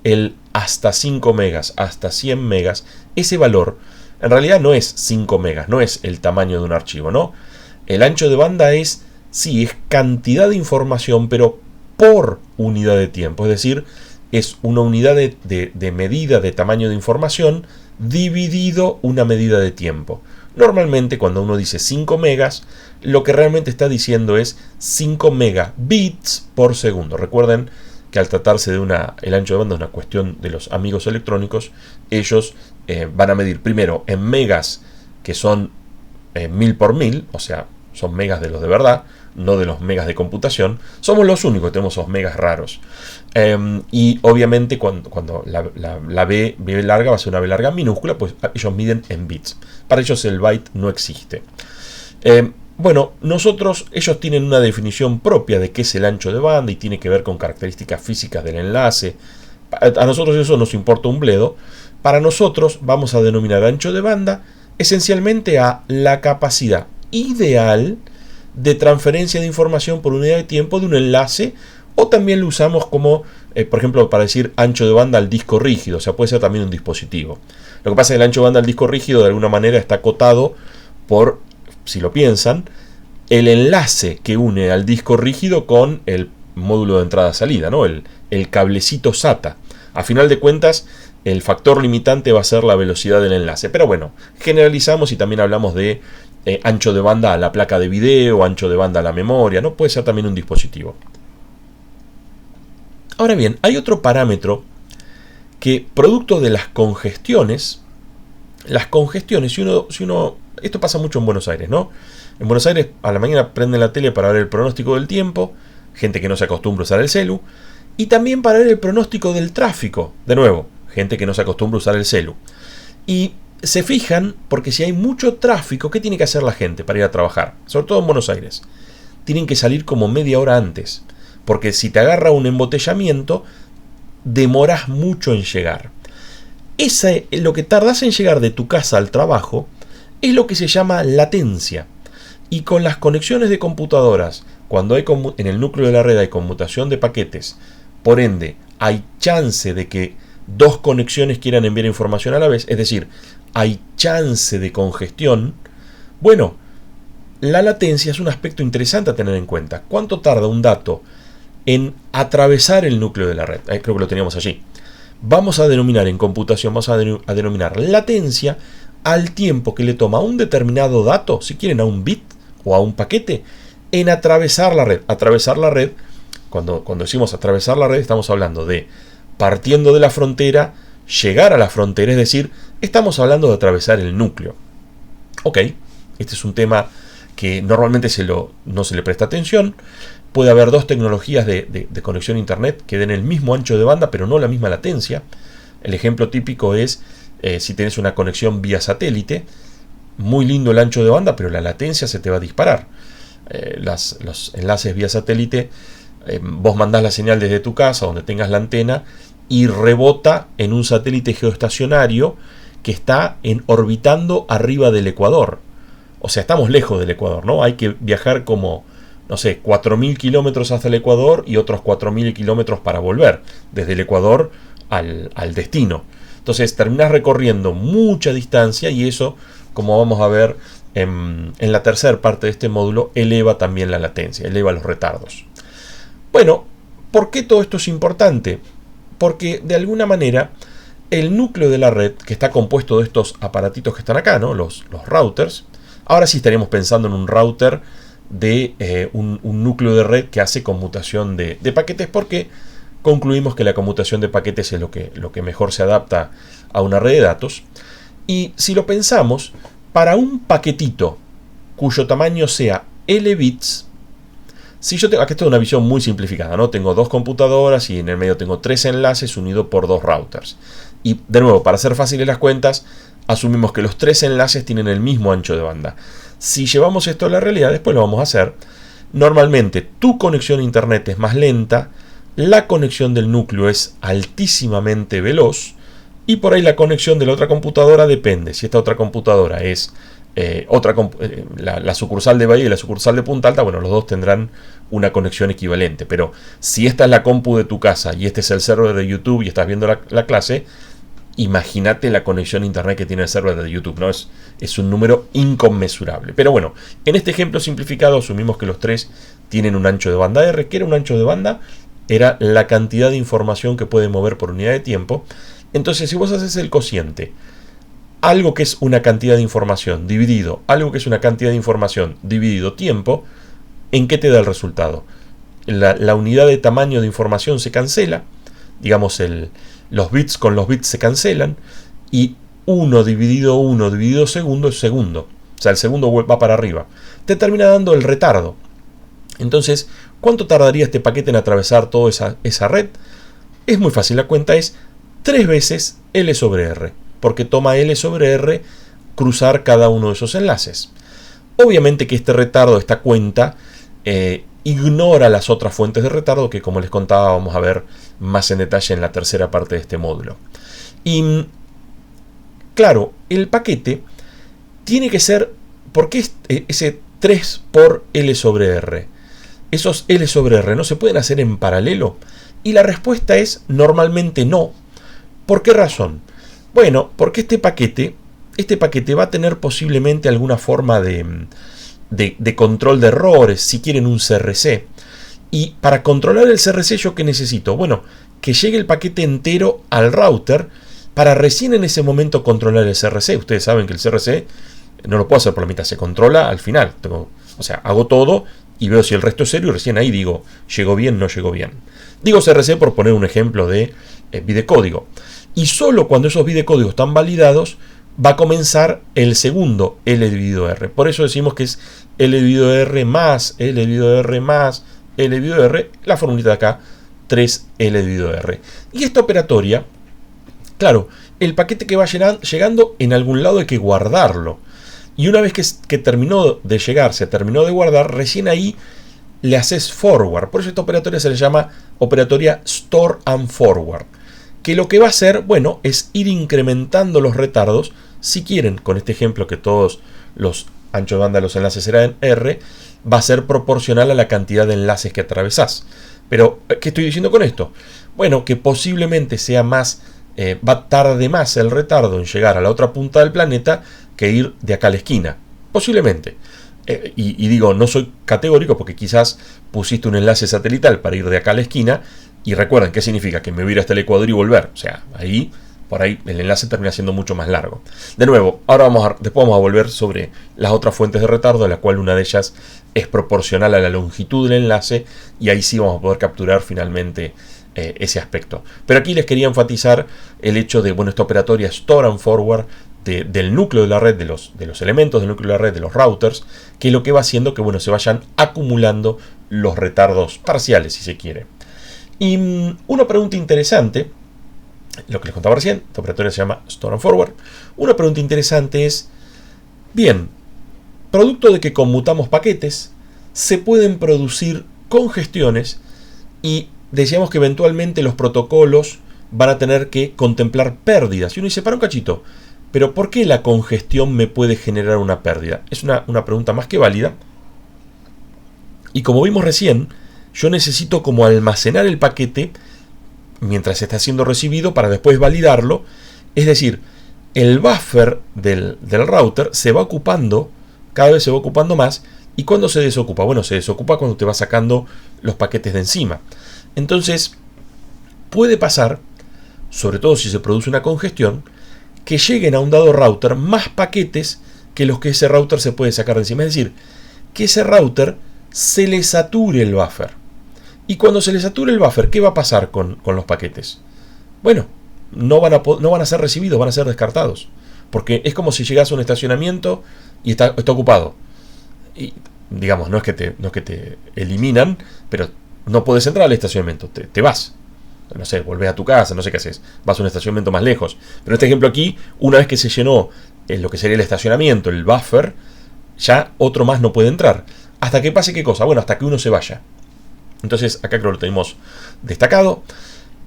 El hasta 5 megas, hasta 100 megas, ese valor en realidad no es 5 megas, no es el tamaño de un archivo, ¿no? El ancho de banda es cantidad de información, pero por unidad de tiempo, es decir, es una unidad de medida de tamaño de información dividido una medida de tiempo. Normalmente cuando uno dice 5 megas, lo que realmente está diciendo es 5 megabits por segundo. Recuerden que al tratarse el ancho de banda es una cuestión de los amigos electrónicos, ellos van a medir primero en megas, que son 1000 por 1000, o sea, son megas de los de verdad, no de los megas de computación. Somos los únicos que tenemos esos megas raros. Y obviamente cuando la B larga va a ser una B larga minúscula, pues ellos miden en bits. Para ellos el byte no existe. Bueno, ellos tienen una definición propia de qué es el ancho de banda y tiene que ver con características físicas del enlace. A nosotros eso nos importa un bledo. Para nosotros vamos a denominar ancho de banda esencialmente a la capacidad ideal de transferencia de información por unidad de tiempo de un enlace, o también lo usamos como por ejemplo, para decir ancho de banda al disco rígido, o sea, puede ser también un dispositivo. Lo que pasa es que el ancho de banda al disco rígido de alguna manera está acotado por, si lo piensan, el enlace que une al disco rígido con el módulo de entrada-salida, ¿no? El cablecito SATA. A final de cuentas, el factor limitante va a ser la velocidad del enlace. Pero bueno, generalizamos y también hablamos de ancho de banda a la placa de video, ancho de banda a la memoria, ¿no? Puede ser también un dispositivo. Ahora bien, hay otro parámetro que, producto de las congestiones, si uno, esto pasa mucho en Buenos Aires, ¿no? En Buenos Aires a la mañana prenden la tele para ver el pronóstico del tiempo, gente que no se acostumbra a usar el celu, y también para ver el pronóstico del tráfico, de nuevo, gente que no se acostumbra a usar el celu. Y se fijan, porque si hay mucho tráfico, ¿qué tiene que hacer la gente para ir a trabajar? Sobre todo en Buenos Aires. Tienen que salir como media hora antes, porque si te agarra un embotellamiento, demoras mucho en llegar. Lo que tardas en llegar de tu casa al trabajo es lo que se llama latencia. Y con las conexiones de computadoras, cuando hay en el núcleo de la red hay conmutación de paquetes, por ende hay chance de que dos conexiones quieran enviar información a la vez, es decir, hay chance de congestión. Bueno, la latencia es un aspecto interesante a tener en cuenta. ¿Cuánto tarda un dato en atravesar el núcleo de la red? Creo que lo teníamos allí. Vamos a denominar en computación, vamos a denominar latencia al tiempo que le toma a un determinado dato, si quieren a un bit o a un paquete, en atravesar la red. Atravesar la red, cuando decimos atravesar la red, estamos hablando de partiendo de la frontera, llegar a la frontera, es decir, estamos hablando de atravesar el núcleo. Ok, este es un tema que normalmente no se le presta atención. Puede haber dos tecnologías de conexión a internet que den el mismo ancho de banda, pero no la misma latencia. El ejemplo típico es si tienes una conexión vía satélite, muy lindo el ancho de banda, pero la latencia se te va a disparar. Los enlaces vía satélite, vos mandás la señal desde tu casa, donde tengas la antena, y rebota en un satélite geoestacionario que está orbitando arriba del ecuador. O sea, estamos lejos del ecuador, ¿no? Hay que viajar como, no sé, 4.000 kilómetros hasta el ecuador y otros 4.000 kilómetros para volver desde el ecuador al destino. Entonces terminás recorriendo mucha distancia y eso, como vamos a ver en la tercera parte de este módulo, eleva también la latencia, eleva los retardos. Bueno, ¿por qué todo esto es importante? Porque de alguna manera el núcleo de la red, que está compuesto de estos aparatitos que están acá, ¿no? Los routers. Ahora sí estaríamos pensando en un router de un núcleo de red que hace conmutación de paquetes, porque concluimos que la conmutación de paquetes es lo que mejor se adapta a una red de datos. Y si lo pensamos, para un paquetito cuyo tamaño sea L bits, si yo tengo, aquí esto es una visión muy simplificada, ¿no? Tengo dos computadoras y en el medio tengo tres enlaces unidos por dos routers. Y de nuevo, para hacer fáciles las cuentas, asumimos que los tres enlaces tienen el mismo ancho de banda. Si llevamos esto a la realidad, después lo vamos a hacer. Normalmente tu conexión a internet es más lenta, la conexión del núcleo es altísimamente veloz y por ahí la conexión de la otra computadora depende. Si esta otra computadora es la sucursal de Bahía y la sucursal de Punta Alta, bueno, los dos tendrán una conexión equivalente. Pero si esta es la compu de tu casa y este es el server de YouTube y estás viendo la clase, imagínate la conexión a internet que tiene el server de YouTube, ¿no? Es un número inconmensurable. Pero bueno, en este ejemplo simplificado asumimos que los tres tienen un ancho de banda R. ¿Qué era un ancho de banda? Era la cantidad de información que puede mover por unidad de tiempo. Entonces, si vos haces el cociente, algo que es una cantidad de información dividido, algo que es una cantidad de información dividido tiempo, ¿en qué te da el resultado? La unidad de tamaño de información se cancela, digamos los bits con los bits se cancelan, y 1 dividido segundo es segundo. O sea, el segundo va para arriba. Te termina dando el retardo. Entonces, ¿cuánto tardaría este paquete en atravesar toda esa red? Es muy fácil, la cuenta es 3 veces L sobre R, porque toma L sobre R cruzar cada uno de esos enlaces. Obviamente que este retardo, esta cuenta, ignora las otras fuentes de retardo que, como les contaba, vamos a ver más en detalle en la tercera parte de este módulo. Y claro, el paquete tiene que ser, ¿por qué ese 3 por L sobre R? Esos L sobre R no se pueden hacer en paralelo. Y la respuesta es normalmente no. ¿Por qué razón? Bueno, porque este paquete va a tener posiblemente alguna forma de control de errores, si quieren un CRC. Y para controlar el CRC, ¿yo qué necesito? Bueno, que llegue el paquete entero al router para recién en ese momento controlar el CRC. Ustedes saben que el CRC no lo puedo hacer por la mitad, se controla al final. O sea, hago todo y veo si el resto es serio y recién ahí digo, llegó bien, no llegó bien. Digo CRC por poner un ejemplo de bidecódigo. Y solo cuando esos bidecódigos están validados, va a comenzar el segundo L dividido R. Por eso decimos que es L dividido R más, L dividido R más, L dividido R, la formulita de acá, 3L dividido R. Y esta operatoria, claro, el paquete que va llegando, en algún lado hay que guardarlo. Y una vez que terminó de llegar, se terminó de guardar, recién ahí le haces forward. Por eso esta operatoria se le llama operatoria store and forward. Que lo que va a hacer, bueno, es ir incrementando los retardos. Si quieren, con este ejemplo que todos los anchos de banda, los enlaces eran R, va a ser proporcional a la cantidad de enlaces que atravesás. Pero, ¿qué estoy diciendo con esto? Bueno, que posiblemente sea más, tarde más el retardo en llegar a la otra punta del planeta que ir de acá a la esquina. Posiblemente. Y digo, no soy categórico porque quizás pusiste un enlace satelital para ir de acá a la esquina y recuerden, ¿qué significa? Que me voy a ir hasta el Ecuador y volver. O sea, por ahí el enlace termina siendo mucho más largo. De nuevo, ahora después vamos a volver sobre las otras fuentes de retardo, de la cual una de ellas es proporcional a la longitud del enlace y ahí sí vamos a poder capturar finalmente ese aspecto. Pero aquí les quería enfatizar el hecho de, bueno, esta operatoria store and forward del núcleo de la red, de los elementos del núcleo de la red, de los routers, que es lo que va haciendo que, bueno, se vayan acumulando los retardos parciales, si se quiere. Y una pregunta interesante, lo que les contaba recién, esta operatoria se llama store and forward. Una pregunta interesante es, bien, producto de que conmutamos paquetes, se pueden producir congestiones y decíamos que eventualmente los protocolos van a tener que contemplar pérdidas. Y uno dice, para un cachito, pero ¿por qué la congestión me puede generar una pérdida? Es una pregunta más que válida. Y como vimos recién, yo necesito como almacenar el paquete mientras está siendo recibido para después validarlo. Es decir, el buffer del router se va ocupando, cada vez se va ocupando más. ¿Y cuándo se desocupa? Bueno, se desocupa cuando te va sacando los paquetes de encima. Entonces, puede pasar, sobre todo si se produce una congestión, que lleguen a un dado router más paquetes que los que ese router se puede sacar de encima. Es decir, que ese router se le sature el buffer. Y cuando se le sature el buffer, ¿qué va a pasar con los paquetes? Bueno, no van a ser recibidos, van a ser descartados. Porque es como si llegas a un estacionamiento y está ocupado. Y digamos, no es que te eliminan, pero no puedes entrar al estacionamiento, te vas. No sé, volvés a tu casa, no sé qué haces, vas a un estacionamiento más lejos. Pero en este ejemplo aquí, una vez que se llenó lo que sería el estacionamiento, el buffer, ya otro más no puede entrar. ¿Hasta que pase qué cosa? Bueno, hasta que uno se vaya. Entonces, acá creo que lo tenemos destacado.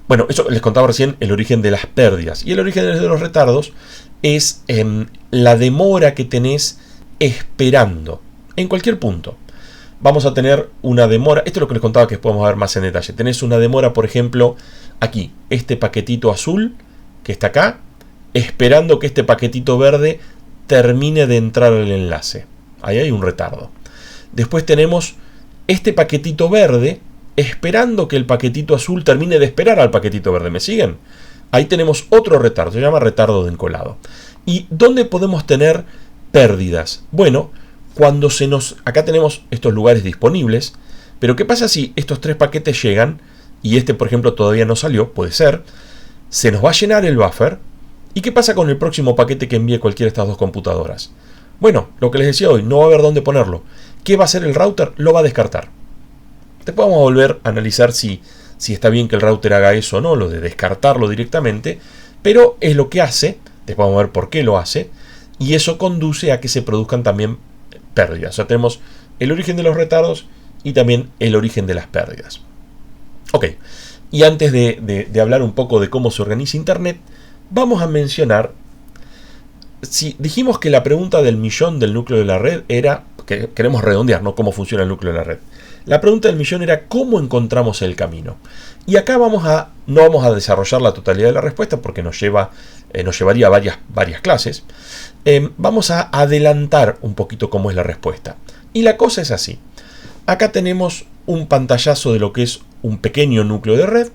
Bueno, eso les contaba recién, el origen de las pérdidas. Y el origen de los retardos es la demora que tenés esperando, en cualquier punto. Vamos a tener una demora, esto es lo que les contaba que podemos ver más en detalle. Tenés una demora, por ejemplo, aquí, este paquetito azul que está acá, esperando que este paquetito verde termine de entrar al enlace. Ahí hay un retardo. Después tenemos este paquetito verde esperando que el paquetito azul termine de esperar al paquetito verde. ¿Me siguen? Ahí tenemos otro retardo, se llama retardo de encolado. ¿Y dónde podemos tener pérdidas? Bueno, cuando acá tenemos estos lugares disponibles, pero ¿qué pasa si estos tres paquetes llegan y este, por ejemplo, todavía no salió? Puede ser. Se nos va a llenar el buffer. ¿Y qué pasa con el próximo paquete que envíe cualquiera de estas dos computadoras? Bueno, lo que les decía hoy, no va a haber dónde ponerlo. ¿Qué va a hacer el router? Lo va a descartar. Después vamos a volver a analizar si está bien que el router haga eso o no, lo de descartarlo directamente, pero es lo que hace. Después vamos a ver por qué lo hace. Y eso conduce a que se produzcan también pérdidas. O sea, tenemos el origen de los retardos y también el origen de las pérdidas. Ok, y antes de hablar un poco de cómo se organiza Internet, vamos a mencionar, si dijimos que la pregunta del millón del núcleo de la red era, que queremos redondear, ¿no? Cómo funciona el núcleo de la red. La pregunta del millón era ¿cómo encontramos el camino? Y acá no vamos a desarrollar la totalidad de la respuesta porque nos llevaría varias clases. Vamos a adelantar un poquito cómo es la respuesta. Y la cosa es así. Acá tenemos un pantallazo de lo que es un pequeño núcleo de red.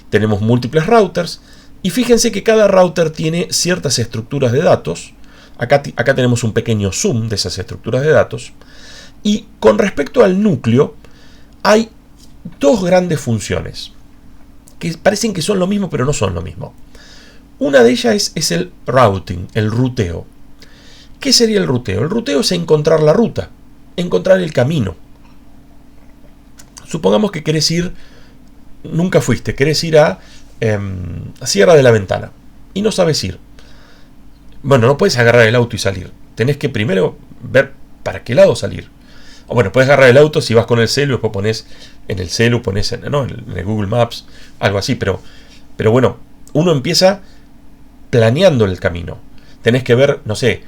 Tenemos múltiples routers. Y fíjense que cada router tiene ciertas estructuras de datos. Acá tenemos un pequeño zoom de esas estructuras de datos. Y con respecto al núcleo, hay dos grandes funciones que parecen que son lo mismo, pero no son lo mismo. Una de ellas es el routing, el ruteo. ¿Qué sería el ruteo? El ruteo es encontrar la ruta, encontrar el camino. Supongamos que nunca fuiste, querés ir a Sierra de la Ventana y no sabes ir. Bueno, no puedes agarrar el auto y salir. Tenés que primero ver para qué lado salir. O bueno, puedes agarrar el auto si vas con el celu, después pones en el celu, pones en el Google Maps, algo así. Pero bueno, uno empieza planeando el camino. Tenés que ver, no sé,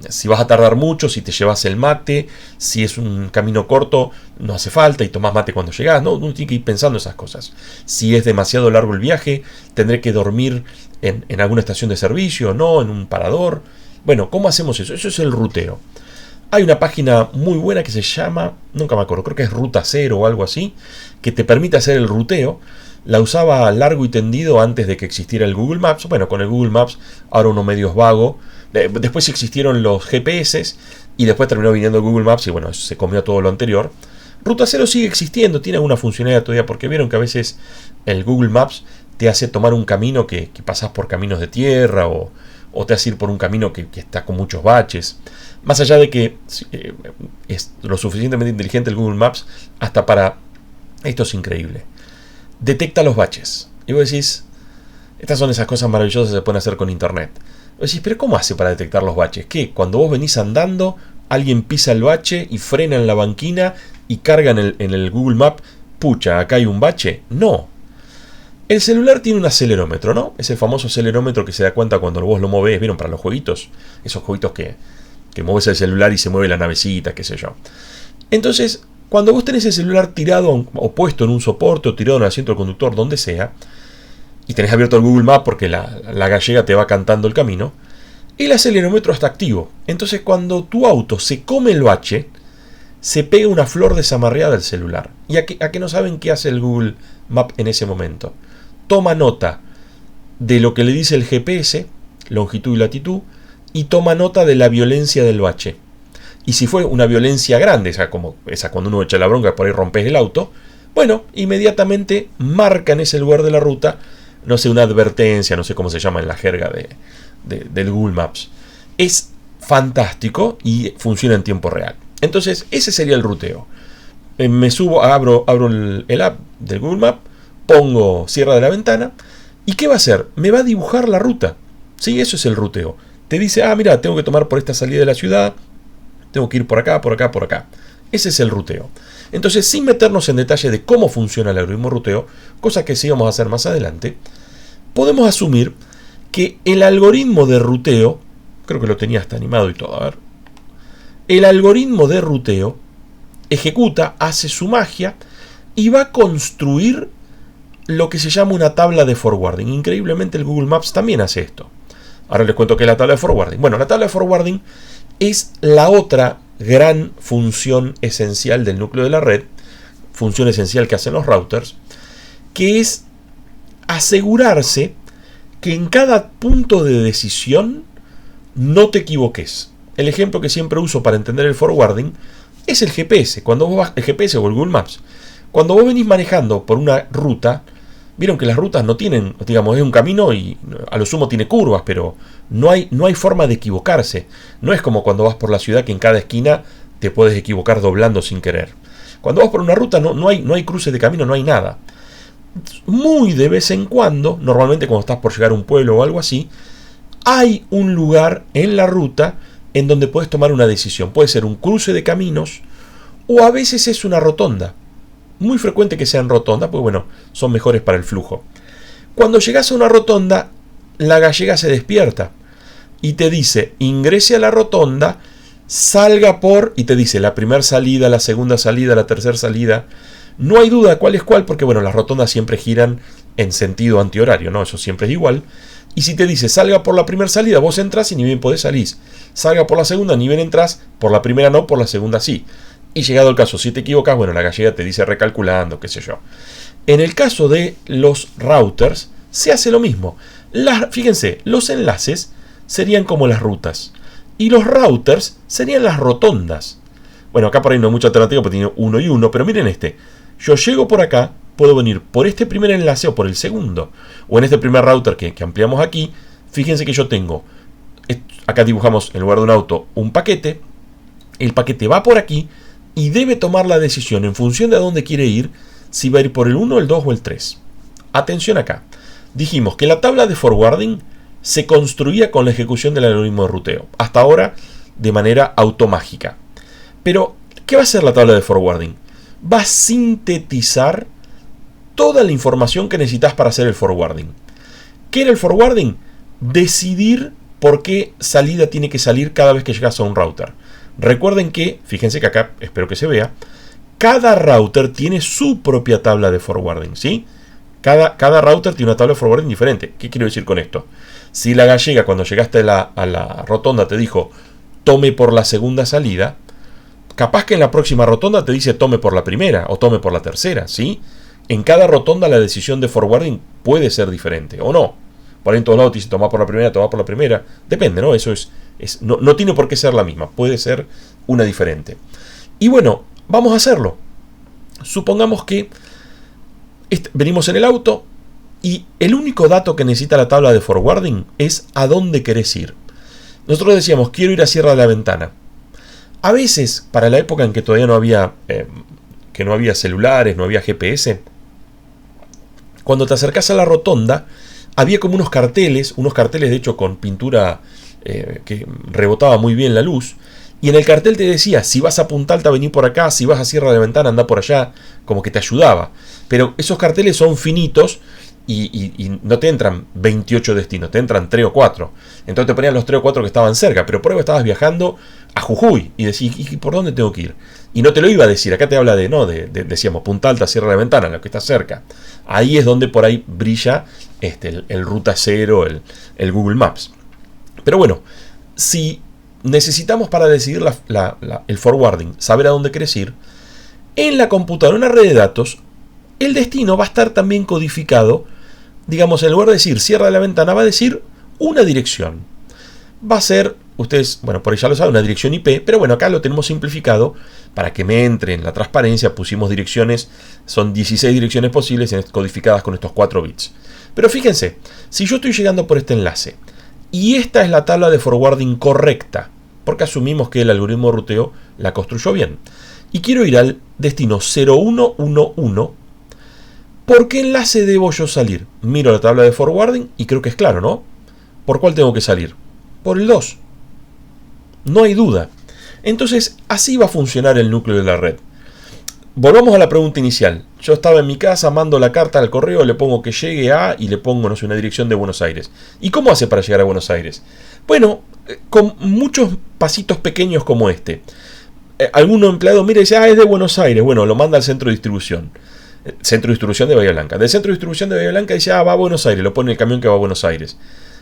si vas a tardar mucho, si te llevas el mate, si es un camino corto, no hace falta y tomás mate cuando llegás. No, uno tiene que ir pensando esas cosas. Si es demasiado largo el viaje, tendré que dormir en alguna estación de servicio, no, en un parador. Bueno, ¿cómo hacemos eso? Eso es el ruteo. Hay una página muy buena que se llama, nunca me acuerdo, creo que es Ruta Cero o algo así, que te permite hacer el ruteo. La usaba largo y tendido antes de que existiera el Google Maps. Bueno, con el Google Maps ahora uno medio es vago. Después existieron los GPS y después terminó viniendo el Google Maps y bueno, se comió todo lo anterior. Ruta Cero sigue existiendo, tiene alguna funcionalidad todavía porque vieron que a veces el Google Maps te hace tomar un camino que pasas por caminos de tierra o te hace ir por un camino que está con muchos baches. Más allá de que es lo suficientemente inteligente el Google Maps, hasta para esto es increíble. Detecta los baches. Y vos decís, estas son esas cosas maravillosas que se pueden hacer con internet. Vos decís, pero ¿cómo hace para detectar los baches? ¿Qué? Cuando vos venís andando, alguien pisa el bache y frena en la banquina y carga en el Google Map, pucha, acá hay un bache. No. El celular tiene un acelerómetro, ¿no? Es el famoso acelerómetro que se da cuenta cuando vos lo movés, ¿vieron? Para los jueguitos. Esos jueguitos que mueves el celular y se mueve la navecita, qué sé yo. Entonces, cuando vos tenés el celular tirado o puesto en un soporte o tirado en el asiento del conductor, donde sea, y tenés abierto el Google Maps porque la gallega te va cantando el camino, el acelerómetro está activo. Entonces, cuando tu auto se come el bache, se pega una flor desamarreada del celular. ¿Y a que no saben qué hace el Google Maps en ese momento? Toma nota de lo que le dice el GPS, longitud y latitud, y toma nota de la violencia del bache. Y si fue una violencia grande, esa cuando uno echa la bronca por ahí rompes el auto, bueno, inmediatamente marca en ese lugar de la ruta, no sé, una advertencia, no sé cómo se llama en la jerga del Google Maps. Es fantástico y funciona en tiempo real. Entonces, ese sería el ruteo. Me subo, abro el app del Google Maps, pongo Sierra de la Ventana, ¿y qué va a hacer? Me va a dibujar la ruta. Sí, eso es el ruteo. Te dice, mira, tengo que tomar por esta salida de la ciudad, tengo que ir por acá, por acá, por acá. Ese es el ruteo. Entonces, sin meternos en detalle de cómo funciona el algoritmo ruteo, cosa que sí vamos a hacer más adelante, podemos asumir que el algoritmo de ruteo, creo que lo tenía hasta animado y todo, a ver. El algoritmo de ruteo ejecuta, hace su magia y va a construir lo que se llama una tabla de forwarding. Increíblemente el Google Maps también hace esto. Ahora les cuento qué es la tabla de forwarding. Bueno, la tabla de forwarding es la otra gran función esencial del núcleo de la red, función esencial que hacen los routers, que es asegurarse que en cada punto de decisión no te equivoques. El ejemplo que siempre uso para entender el forwarding es el GPS. Cuando vos vas, el GPS o el Google Maps, cuando vos venís manejando por una ruta, vieron que las rutas no tienen, digamos, es un camino y a lo sumo tiene curvas, pero no hay forma de equivocarse. No es como cuando vas por la ciudad que en cada esquina te puedes equivocar doblando sin querer. Cuando vas por una ruta no hay cruces de camino, no hay nada. Muy de vez en cuando, normalmente cuando estás por llegar a un pueblo o algo así, hay un lugar en la ruta en donde puedes tomar una decisión. Puede ser un cruce de caminos o a veces es una rotonda. Muy frecuente que sean rotondas, porque bueno, son mejores para el flujo. Cuando llegas a una rotonda, la gallega se despierta y te dice, ingrese a la rotonda, salga por, y te dice la primera salida, la segunda salida, la tercera salida. No hay duda cuál es cuál, porque bueno, las rotondas siempre giran en sentido antihorario, ¿no? Eso siempre es igual. Y si te dice salga por la primera salida, vos entras y ni bien podés salir. Salga por la segunda, ni bien entras, por la primera no, por la segunda sí. Y llegado el caso, si te equivocas, bueno, la gallega te dice recalculando, qué sé yo. En el caso de los routers, se hace lo mismo. Fíjense, los enlaces serían como las rutas. Y los routers serían las rotondas. Bueno, acá por ahí no hay mucha alternativa porque tiene uno y uno, pero miren este. Yo llego por acá, puedo venir por este primer enlace o por el segundo. O en este primer router que ampliamos aquí, fíjense que yo tengo, acá dibujamos en lugar de un auto un paquete. El paquete va por aquí y debe tomar la decisión en función de a dónde quiere ir, si va a ir por el 1, el 2 o el 3. Atención acá. Dijimos que la tabla de forwarding se construía con la ejecución del algoritmo de ruteo. Hasta ahora de manera automágica. Pero, ¿qué va a hacer la tabla de forwarding? Va a sintetizar toda la información que necesitas para hacer el forwarding. ¿Qué era el forwarding? Decidir por qué salida tiene que salir cada vez que llegas a un router. Recuerden que, fíjense que acá, espero que se vea, cada router tiene su propia tabla de forwarding, ¿sí? Cada router tiene una tabla de forwarding diferente. ¿Qué quiero decir con esto? Si la gallega, cuando llegaste a la rotonda, te dijo tome por la segunda salida, capaz que en la próxima rotonda te dice tome por la primera o tome por la tercera, ¿sí? En cada rotonda la decisión de forwarding puede ser diferente, o no. Por ahí en todos lados te dice toma por la primera. Depende, ¿no? Eso no tiene por qué ser la misma, puede ser una diferente. Y bueno, vamos a hacerlo. Supongamos que venimos en el auto y el único dato que necesita la tabla de forwarding es a dónde querés ir. Nosotros decíamos, quiero ir a Sierra de la Ventana. A veces, para la época en que todavía no había celulares, no había GPS, cuando te acercás a la rotonda, había como unos carteles de hecho con pintura que rebotaba muy bien la luz, y en el cartel te decía, si vas a Punta Alta, vení por acá, si vas a Sierra de la Ventana, anda por allá, como que te ayudaba. Pero esos carteles son finitos y no te entran 28 destinos, te entran 3 o 4. Entonces te ponían los 3 o 4 que estaban cerca, pero por ahí estabas viajando a Jujuy y decís, ¿y por dónde tengo que ir? Y no te lo iba a decir, acá te habla decíamos, Punta Alta, Sierra de la Ventana, lo que está cerca. Ahí es donde por ahí brilla el Ruta Cero, el Google Maps. Pero bueno, si necesitamos para decidir el forwarding, saber a dónde querés ir, en la computadora, en la red de datos, el destino va a estar también codificado. Digamos, en lugar de decir Sierra de la Ventana, va a decir una dirección. Va a ser, ustedes, bueno, por ahí ya lo saben, una dirección IP, pero bueno, acá lo tenemos simplificado para que me entre en la transparencia. Pusimos direcciones, son 16 direcciones posibles codificadas con estos 4 bits. Pero fíjense, si yo estoy llegando por este enlace y esta es la tabla de forwarding correcta, porque asumimos que el algoritmo de ruteo la construyó bien, y quiero ir al destino 0111, ¿por qué enlace debo yo salir? Miro la tabla de forwarding y creo que es claro, ¿no? ¿Por cuál tengo que salir? Por el 2. No hay duda. Entonces, así va a funcionar el núcleo de la red. Volvamos a la pregunta inicial. Yo estaba en mi casa, mando la carta al correo, le pongo que llegue a, y le pongo, no sé, una dirección de Buenos Aires. ¿Y cómo hace para llegar a Buenos Aires? Bueno, con muchos pasitos pequeños como este. Alguno empleado mira y dice, es de Buenos Aires. Bueno, lo manda al centro de distribución. Centro de distribución de Bahía Blanca. Del centro de distribución de Bahía Blanca dice, va a Buenos Aires. Lo pone en el camión que va a Buenos Aires.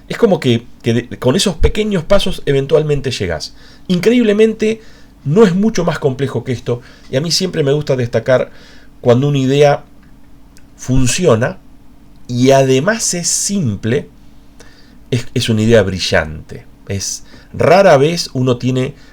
Es como que con esos pequeños pasos eventualmente llegas. Increíblemente, no es mucho más complejo que esto. Y a mí siempre me gusta destacar cuando una idea funciona y además es simple, es una idea brillante. Es rara vez uno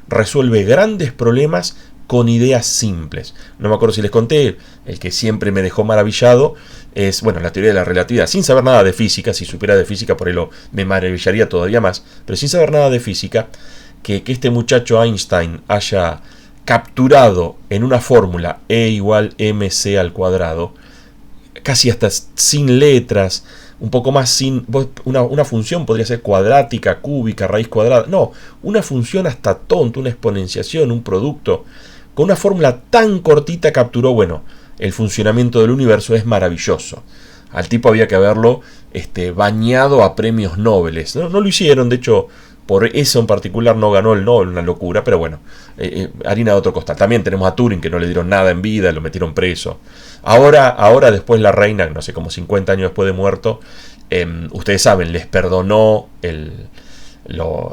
resuelve grandes problemas con ideas simples. No me acuerdo si les conté, el que siempre me dejó maravillado es, bueno, la teoría de la relatividad. Sin saber nada de física, si supiera de física por ahí me maravillaría todavía más, pero sin saber nada de física, que este muchacho Einstein haya capturado en una fórmula E igual mc al cuadrado, casi hasta sin letras, un poco más sin una función podría ser cuadrática, cúbica, raíz cuadrada. No, una función hasta tonta, una exponenciación, un producto. Con una fórmula tan cortita capturó, bueno, el funcionamiento del universo. Es maravilloso. Al tipo había que haberlo bañado a premios Nobel. No lo hicieron, de hecho, por eso en particular no ganó el Nobel, una locura, pero bueno, harina de otro costal. También tenemos a Turing, que no le dieron nada en vida, lo metieron preso. Ahora después la reina, no sé, como 50 años después de muerto, ustedes saben, les perdonó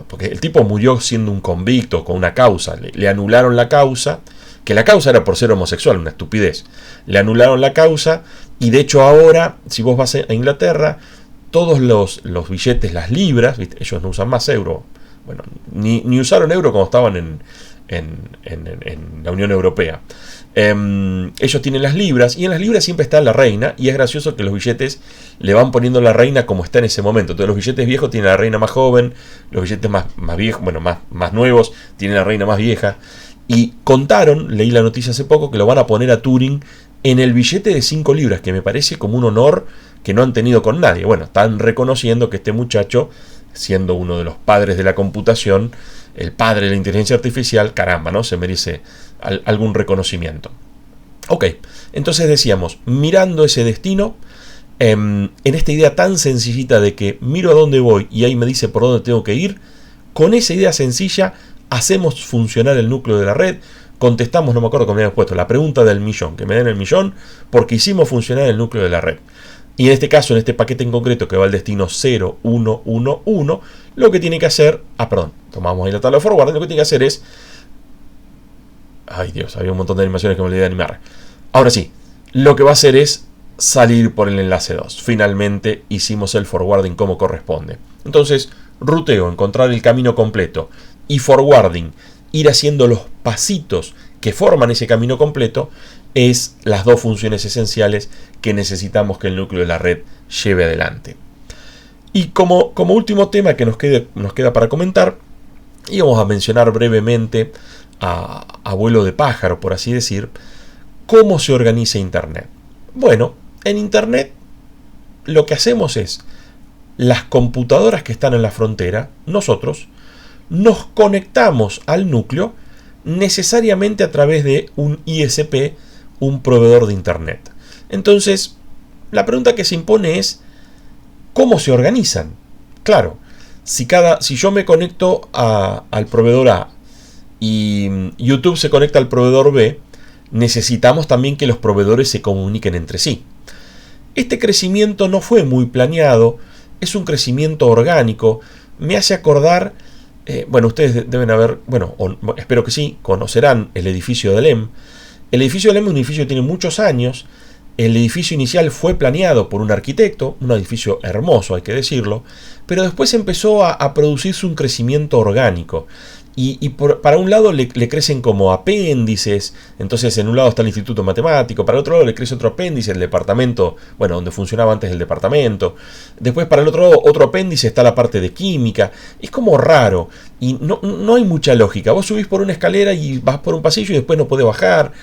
porque el tipo murió siendo un convicto con una causa. Le anularon la causa, que la causa era por ser homosexual, una estupidez. Le anularon la causa y de hecho ahora, si vos vas a Inglaterra, todos los billetes, las libras, ¿viste? Ellos no usan más euro. Bueno, ni usaron euro cuando estaban en la Unión Europea. Ellos tienen las libras y en las libras siempre está la reina, y es gracioso que los billetes le van poniendo la reina como está en ese momento. Entonces los billetes viejos tienen la reina más joven, los billetes más viejos, bueno, más nuevos tienen la reina más vieja. Y contaron, leí la noticia hace poco, que lo van a poner a Turing en el billete de 5 libras, que me parece como un honor que no han tenido con nadie. Bueno, están reconociendo que este muchacho, siendo uno de los padres de la computación, el padre de la inteligencia artificial, caramba, ¿no? Se merece algún reconocimiento. Ok, entonces decíamos, mirando ese destino, en esta idea tan sencillita de que miro a dónde voy y ahí me dice por dónde tengo que ir, con esa idea sencilla hacemos funcionar el núcleo de la red, contestamos, no me acuerdo cómo me habíamos puesto, la pregunta del millón, que me den el millón, porque hicimos funcionar el núcleo de la red. Y en este caso, en este paquete en concreto que va al destino 0111, lo que tiene que hacer, tomamos ahí la tabla de forward, lo que tiene que hacer es, ay Dios, había un montón de animaciones que me olvidé de animar. Ahora sí, lo que va a hacer es salir por el enlace 2. Finalmente hicimos el forwarding como corresponde. Entonces, ruteo, encontrar el camino completo, y forwarding, ir haciendo los pasitos que forman ese camino completo, es las dos funciones esenciales que necesitamos que el núcleo de la red lleve adelante. Y como último tema que nos queda para comentar, íbamos a mencionar brevemente a vuelo de pájaro, por así decir, cómo se organiza Internet. Bueno, en Internet lo que hacemos es, las computadoras que están en la frontera, nosotros, nos conectamos al núcleo necesariamente a través de un ISP, un proveedor de Internet. Entonces, la pregunta que se impone es, ¿cómo se organizan? Claro, si yo me conecto al proveedor A y YouTube se conecta al proveedor B, necesitamos también que los proveedores se comuniquen entre sí. Este crecimiento no fue muy planeado, es un crecimiento orgánico. Me hace acordar, ustedes deben haber, espero que sí, conocerán el edificio del EM. El edificio del EM es un edificio que tiene muchos años. El edificio inicial fue planeado por un arquitecto, un edificio hermoso, hay que decirlo, pero después empezó a producirse un crecimiento orgánico. Para un lado le crecen como apéndices, entonces en un lado está el Instituto Matemático, para el otro lado le crece otro apéndice, el departamento, donde funcionaba antes el departamento. Después para el otro lado, otro apéndice, está la parte de química. Es como raro y no hay mucha lógica. Vos subís por una escalera y vas por un pasillo y después no podés bajar.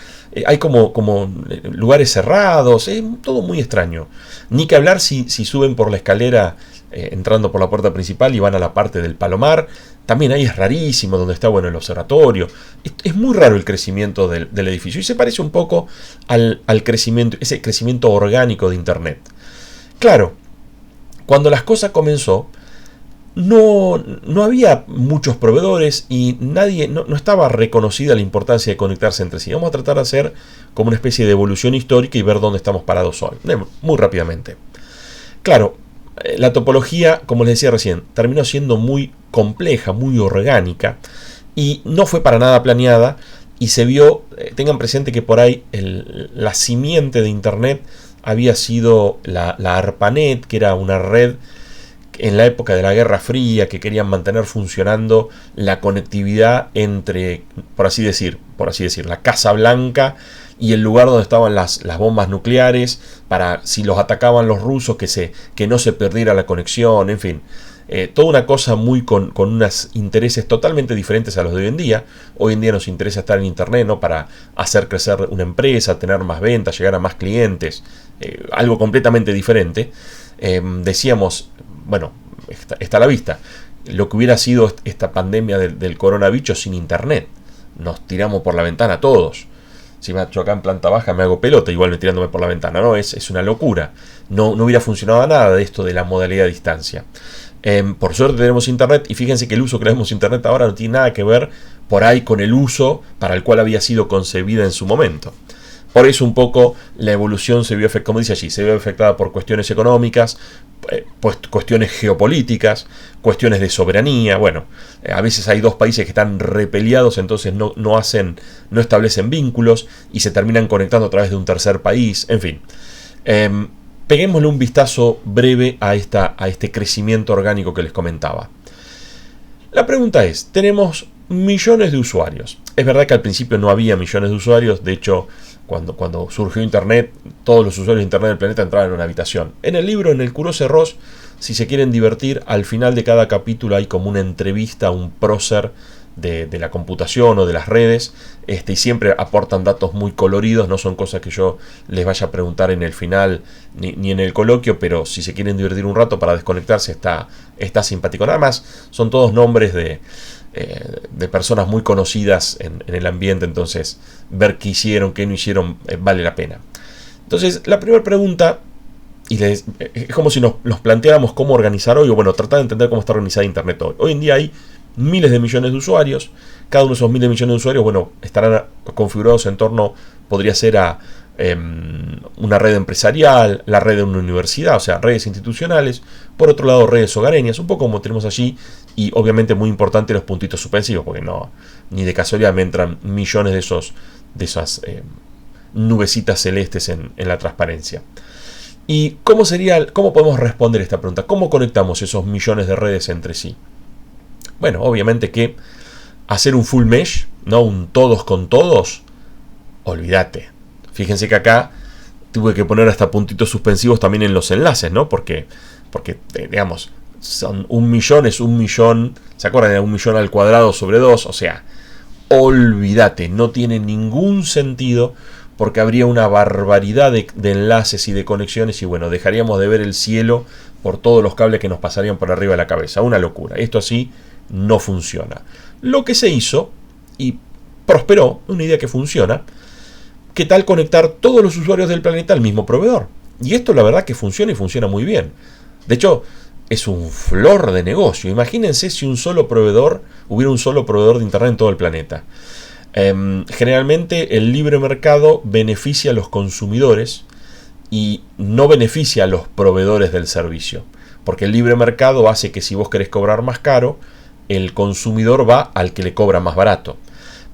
Hay como lugares cerrados, es todo muy extraño. Ni que hablar si suben por la escalera entrando por la puerta principal y van a la parte del Palomar. También ahí es rarísimo, donde está el observatorio. Es muy raro el crecimiento del edificio y se parece un poco al crecimiento, ese crecimiento orgánico de Internet. Claro, cuando las cosas comenzó, no había muchos proveedores y no estaba reconocida la importancia de conectarse entre sí. Vamos a tratar de hacer como una especie de evolución histórica y ver dónde estamos parados hoy, muy rápidamente. Claro, la topología, como les decía recién, terminó siendo muy compleja, muy orgánica y no fue para nada planeada, y se vio, tengan presente que por ahí la simiente de Internet había sido la ARPANET, que era una red en la época de la Guerra Fría que querían mantener funcionando la conectividad entre, por así decir, la Casa Blanca y el lugar donde estaban las bombas nucleares, para si los atacaban los rusos que no se perdiera la conexión, en fin. Toda una cosa muy con unos intereses totalmente diferentes a los de hoy en día. Hoy en día nos interesa estar en Internet, ¿no?, para hacer crecer una empresa, tener más ventas, llegar a más clientes, algo completamente diferente. Decíamos, está a la vista lo que hubiera sido esta pandemia del coronavirus sin Internet. Nos tiramos por la ventana todos. Si yo acá en planta baja me hago pelota, igual tirándome por la ventana, ¿no? Es una locura. No hubiera funcionado nada de esto de la modalidad a distancia. Por suerte tenemos internet, y fíjense que el uso que le damos a internet ahora no tiene nada que ver por ahí con el uso para el cual había sido concebida en su momento. Por eso un poco la evolución se vio, como dice allí, se vio afectada por cuestiones económicas, pues cuestiones geopolíticas, cuestiones de soberanía. Bueno, a veces hay dos países que están repeleados, entonces no establecen vínculos y se terminan conectando a través de un tercer país, en fin. Peguémosle un vistazo breve a este crecimiento orgánico que les comentaba. La pregunta es, tenemos millones de usuarios. Es verdad que al principio no había millones de usuarios, de hecho, cuando surgió Internet, todos los usuarios de Internet del planeta entraban en una habitación. En el libro, en el Curose Ross, si se quieren divertir, al final de cada capítulo hay como una entrevista a un prócer de la computación o de las redes, y siempre aportan datos muy coloridos, no son cosas que yo les vaya a preguntar en el final ni en el coloquio, pero si se quieren divertir un rato para desconectarse está simpático. Nada más son todos nombres de personas muy conocidas en el ambiente, entonces ver qué hicieron, qué no hicieron, vale la pena. Entonces la primera pregunta, es como si nos planteáramos cómo organizar hoy, o bueno, tratar de entender cómo está organizada Internet hoy. Hoy en día hay miles de millones de usuarios. Cada uno de esos miles de millones de usuarios, bueno, estarán configurados en torno, podría ser a una red empresarial, la red de una universidad, o sea, redes institucionales. Por otro lado, redes hogareñas, un poco como tenemos allí, y obviamente muy importante los puntitos suspensivos, porque ni de casualidad me entran millones de esas nubecitas celestes en la transparencia. ¿Y cómo podemos responder esta pregunta? ¿Cómo conectamos esos millones de redes entre sí? Bueno, obviamente que hacer un full mesh, no un todos con todos, olvídate. Fíjense que acá tuve que poner hasta puntitos suspensivos también en los enlaces, ¿no? Porque digamos, son 1 millón, es 1 millón, ¿se acuerdan? 1 millón al cuadrado sobre 2, o sea, olvídate, no tiene ningún sentido, porque habría una barbaridad de enlaces y de conexiones, y bueno, dejaríamos de ver el cielo por todos los cables que nos pasarían por arriba de la cabeza. Una locura. Esto así no funciona. Lo que se hizo, y prosperó, una idea que funciona, ¿qué tal conectar todos los usuarios del planeta al mismo proveedor? Y esto la verdad que funciona, y funciona muy bien. De hecho, es un flor de negocio. Imagínense si hubiera un solo proveedor de Internet en todo el planeta. Generalmente el libre mercado beneficia a los consumidores y no beneficia a los proveedores del servicio, porque el libre mercado hace que si vos querés cobrar más caro, el consumidor va al que le cobra más barato.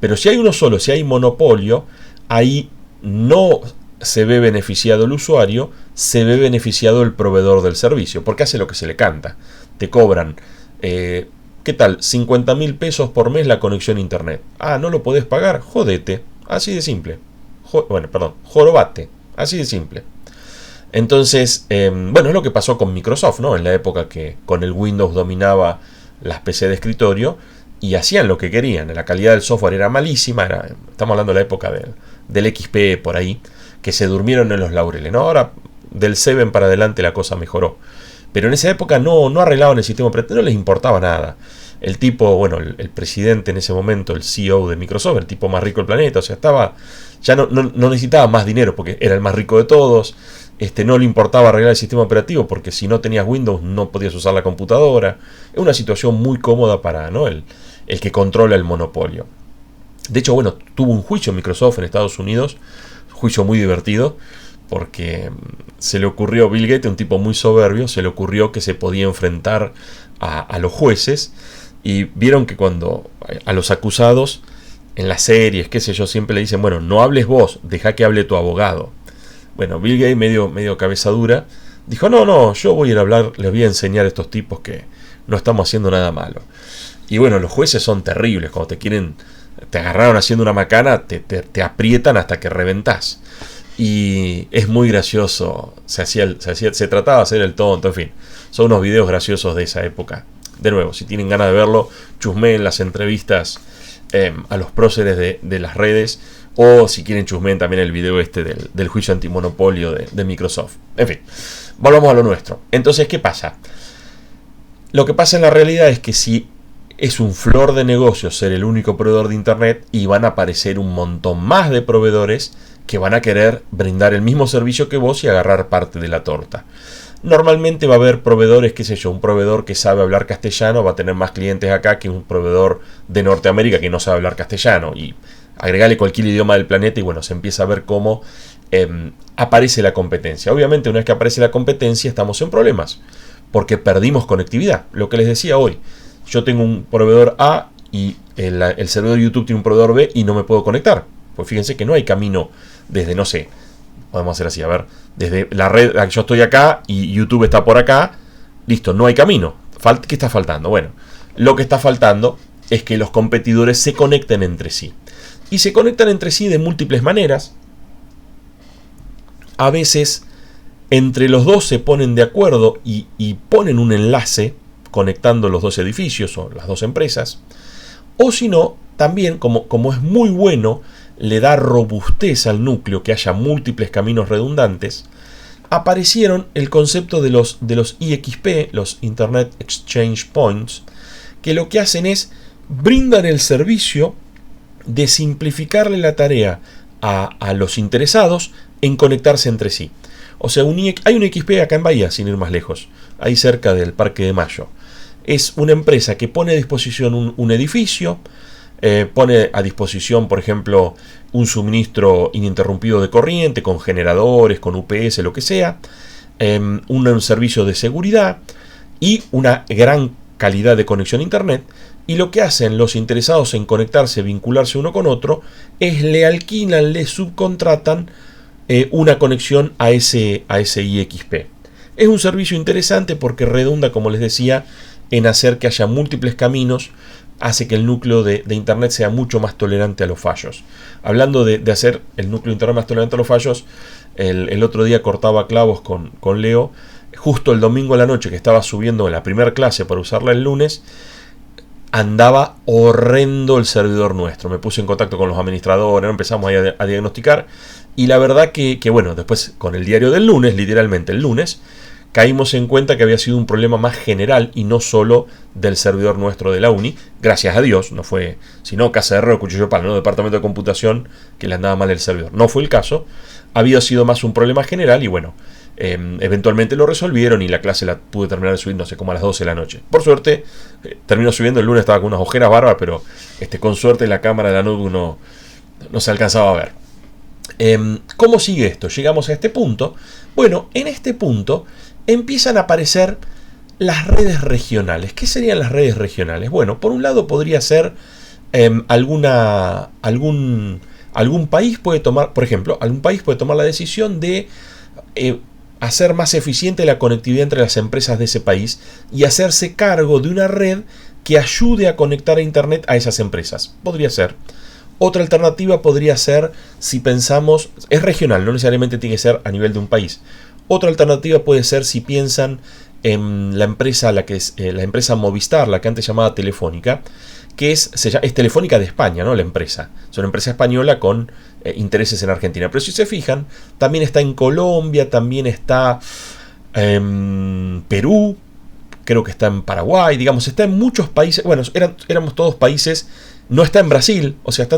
Pero si hay uno solo, si hay monopolio, ahí no se ve beneficiado el usuario, se ve beneficiado el proveedor del servicio, porque hace lo que se le canta. Te cobran ¿qué tal? 50.000 pesos por mes la conexión a internet. Ah, ¿no lo podés pagar? Jodete. Así de simple. Jorobate. Así de simple. Entonces, bueno, es lo que pasó con Microsoft, ¿no? En la época que con el Windows dominaba las PC de escritorio y hacían lo que querían. La calidad del software era malísima. Estamos hablando de la época del XP por ahí, que se durmieron en los laureles, ¿no? Ahora, del 7 para adelante la cosa mejoró. Pero en esa época no arreglaban el sistema operativo, no les importaba nada. El tipo, bueno, el presidente en ese momento, el CEO de Microsoft, el tipo más rico del planeta, o sea, ya no necesitaba más dinero porque era el más rico de todos. No le importaba arreglar el sistema operativo porque si no tenías Windows no podías usar la computadora. Es una situación muy cómoda para, ¿no?, el que controla el monopolio. De hecho, bueno, tuvo un juicio Microsoft en Estados Unidos, juicio muy divertido, porque se le ocurrió, Bill Gates, un tipo muy soberbio, se le ocurrió que se podía enfrentar a los jueces, y vieron que cuando a los acusados en las series, qué sé yo, siempre le dicen, bueno, no hables vos, deja que hable tu abogado. Bueno, Bill Gates, medio cabeza dura, dijo, no, yo voy a ir a hablar, les voy a enseñar a estos tipos que no estamos haciendo nada malo. Y bueno, los jueces son terribles, cuando te agarraron haciendo una macana, te aprietan hasta que reventás. Y es muy gracioso, se trataba de hacer el tonto, en fin, son unos videos graciosos de esa época. De nuevo, si tienen ganas de verlo, chusmeen las entrevistas a los próceres de las redes, o si quieren chusmeen también el video del juicio antimonopolio de Microsoft. En fin, volvamos a lo nuestro. Entonces, ¿qué pasa? Lo que pasa en la realidad es que si es un flor de negocio ser el único proveedor de Internet, y van a aparecer un montón más de proveedores que van a querer brindar el mismo servicio que vos y agarrar parte de la torta. Normalmente va a haber proveedores, qué sé yo, un proveedor que sabe hablar castellano va a tener más clientes acá que un proveedor de Norteamérica que no sabe hablar castellano. Y agregarle cualquier idioma del planeta y bueno, se empieza a ver cómo aparece la competencia. Obviamente una vez que aparece la competencia estamos en problemas, porque perdimos conectividad. Lo que les decía hoy, yo tengo un proveedor A y el servidor de YouTube tiene un proveedor B y no me puedo conectar. Pues fíjense que no hay camino desde, no sé, podemos hacer así, a ver, desde la red, yo estoy acá y YouTube está por acá, listo, no hay camino. ¿Qué está faltando? Bueno, lo que está faltando es que los competidores se conecten entre sí. Y se conectan entre sí de múltiples maneras. A veces entre los dos se ponen de acuerdo y ponen un enlace conectando los dos edificios o las dos empresas. O si no, también como es muy bueno, le da robustez al núcleo que haya múltiples caminos redundantes, aparecieron el concepto de los IXP, los Internet Exchange Points, que lo que hacen es brindan el servicio de simplificarle la tarea a los interesados en conectarse entre sí. O sea, hay un IXP acá en Bahía, sin ir más lejos, ahí cerca del Parque de Mayo. Es una empresa que pone a disposición un edificio, pone a disposición, por ejemplo, un suministro ininterrumpido de corriente, con generadores, con UPS, lo que sea, un servicio de seguridad y una gran calidad de conexión a Internet. Y lo que hacen los interesados en conectarse, vincularse uno con otro, es le alquilan, le subcontratan una conexión a ese IXP. Es un servicio interesante porque redunda, como les decía, en hacer que haya múltiples caminos, hace que el núcleo de Internet sea mucho más tolerante a los fallos. Hablando de hacer el núcleo de Internet más tolerante a los fallos, el otro día cortaba clavos con Leo, justo el domingo a la noche que estaba subiendo la primera clase para usarla el lunes, andaba horrendo el servidor nuestro. Me puse en contacto con los administradores, empezamos a diagnosticar, y la verdad que bueno, después con el diario del lunes, literalmente el lunes, caímos en cuenta que había sido un problema más general y no solo del servidor nuestro de la uni. Gracias a Dios, no fue, sino Casa de Herrero, Cuchillo de Palo, ¿no? Departamento de computación que le andaba mal el servidor. No fue el caso, había sido más un problema general y bueno, eventualmente lo resolvieron y la clase la pude terminar de subir, no sé, como a las 12 de la noche. Por suerte, terminó subiendo el lunes, estaba con unas ojeras bárbaras, pero con suerte la cámara de la notebook no se alcanzaba a ver. ¿Cómo sigue esto? Llegamos a este punto. Bueno, en este punto empiezan a aparecer las redes regionales. ¿Qué serían las redes regionales? Bueno, por un lado podría ser algún país puede tomar, por ejemplo, algún país puede tomar la decisión de hacer más eficiente la conectividad entre las empresas de ese país y hacerse cargo de una red que ayude a conectar a Internet a esas empresas. Podría ser. Otra alternativa podría ser, si pensamos, es regional, no necesariamente tiene que ser a nivel de un país. Otra alternativa puede ser si piensan en la empresa, la empresa Movistar, la que antes llamaba Telefónica, que es Telefónica de España, ¿no? La empresa. Es una empresa española con intereses en Argentina. Pero si se fijan, también está en Colombia, también está en Perú, creo que está en Paraguay, digamos, está en muchos países. Bueno, éramos todos países. No está en Brasil, o sea,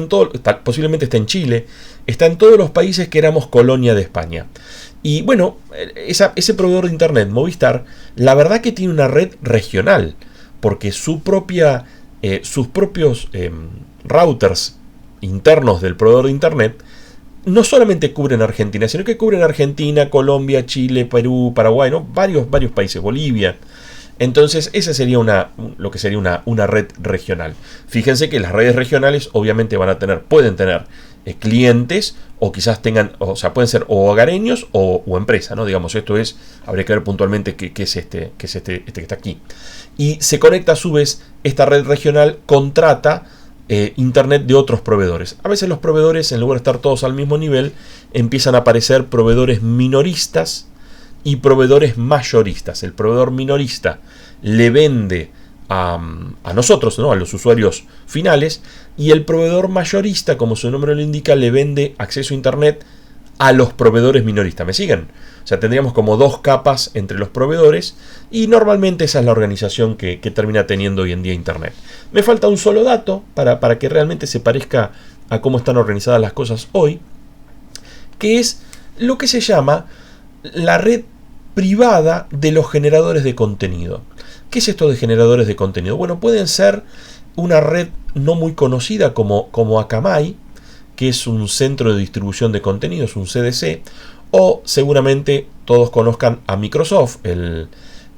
posiblemente está en Chile, está en todos los países que éramos colonia de España. Y bueno, ese proveedor de Internet, Movistar, la verdad que tiene una red regional, porque sus propios routers internos del proveedor de Internet no solamente cubren Argentina, sino que cubren Argentina, Colombia, Chile, Perú, Paraguay, ¿no? Varios países, Bolivia. Entonces, esa sería lo que sería una red regional. Fíjense que las redes regionales obviamente pueden tener clientes, o quizás tengan, o sea, pueden ser o hogareños o empresa, ¿no? Digamos, habría que ver puntualmente qué es este que está aquí. Y se conecta a su vez, esta red regional contrata Internet de otros proveedores. A veces los proveedores, en lugar de estar todos al mismo nivel, empiezan a aparecer proveedores minoristas y proveedores mayoristas. El proveedor minorista le vende a nosotros, ¿no? A los usuarios finales, y el proveedor mayorista, como su nombre lo indica, le vende acceso a Internet a los proveedores minoristas. ¿Me siguen? O sea, tendríamos como dos capas entre los proveedores y normalmente esa es la organización que termina teniendo hoy en día Internet. Me falta un solo dato para que realmente se parezca a cómo están organizadas las cosas hoy, que es lo que se llama la red privada de los generadores de contenido. ¿Qué es esto de generadores de contenido? Bueno, pueden ser una red no muy conocida como Akamai, que es un centro de distribución de contenidos, un CDC, o seguramente todos conozcan a Microsoft, el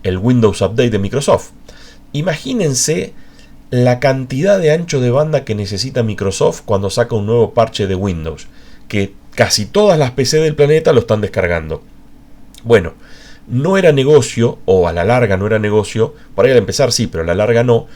Windows Update de Microsoft. Imagínense la cantidad de ancho de banda que necesita Microsoft cuando saca un nuevo parche de Windows, que casi todas las PC del planeta lo están descargando. Bueno, no era negocio, o a la larga no era negocio, por ahí al empezar sí, pero a la larga no,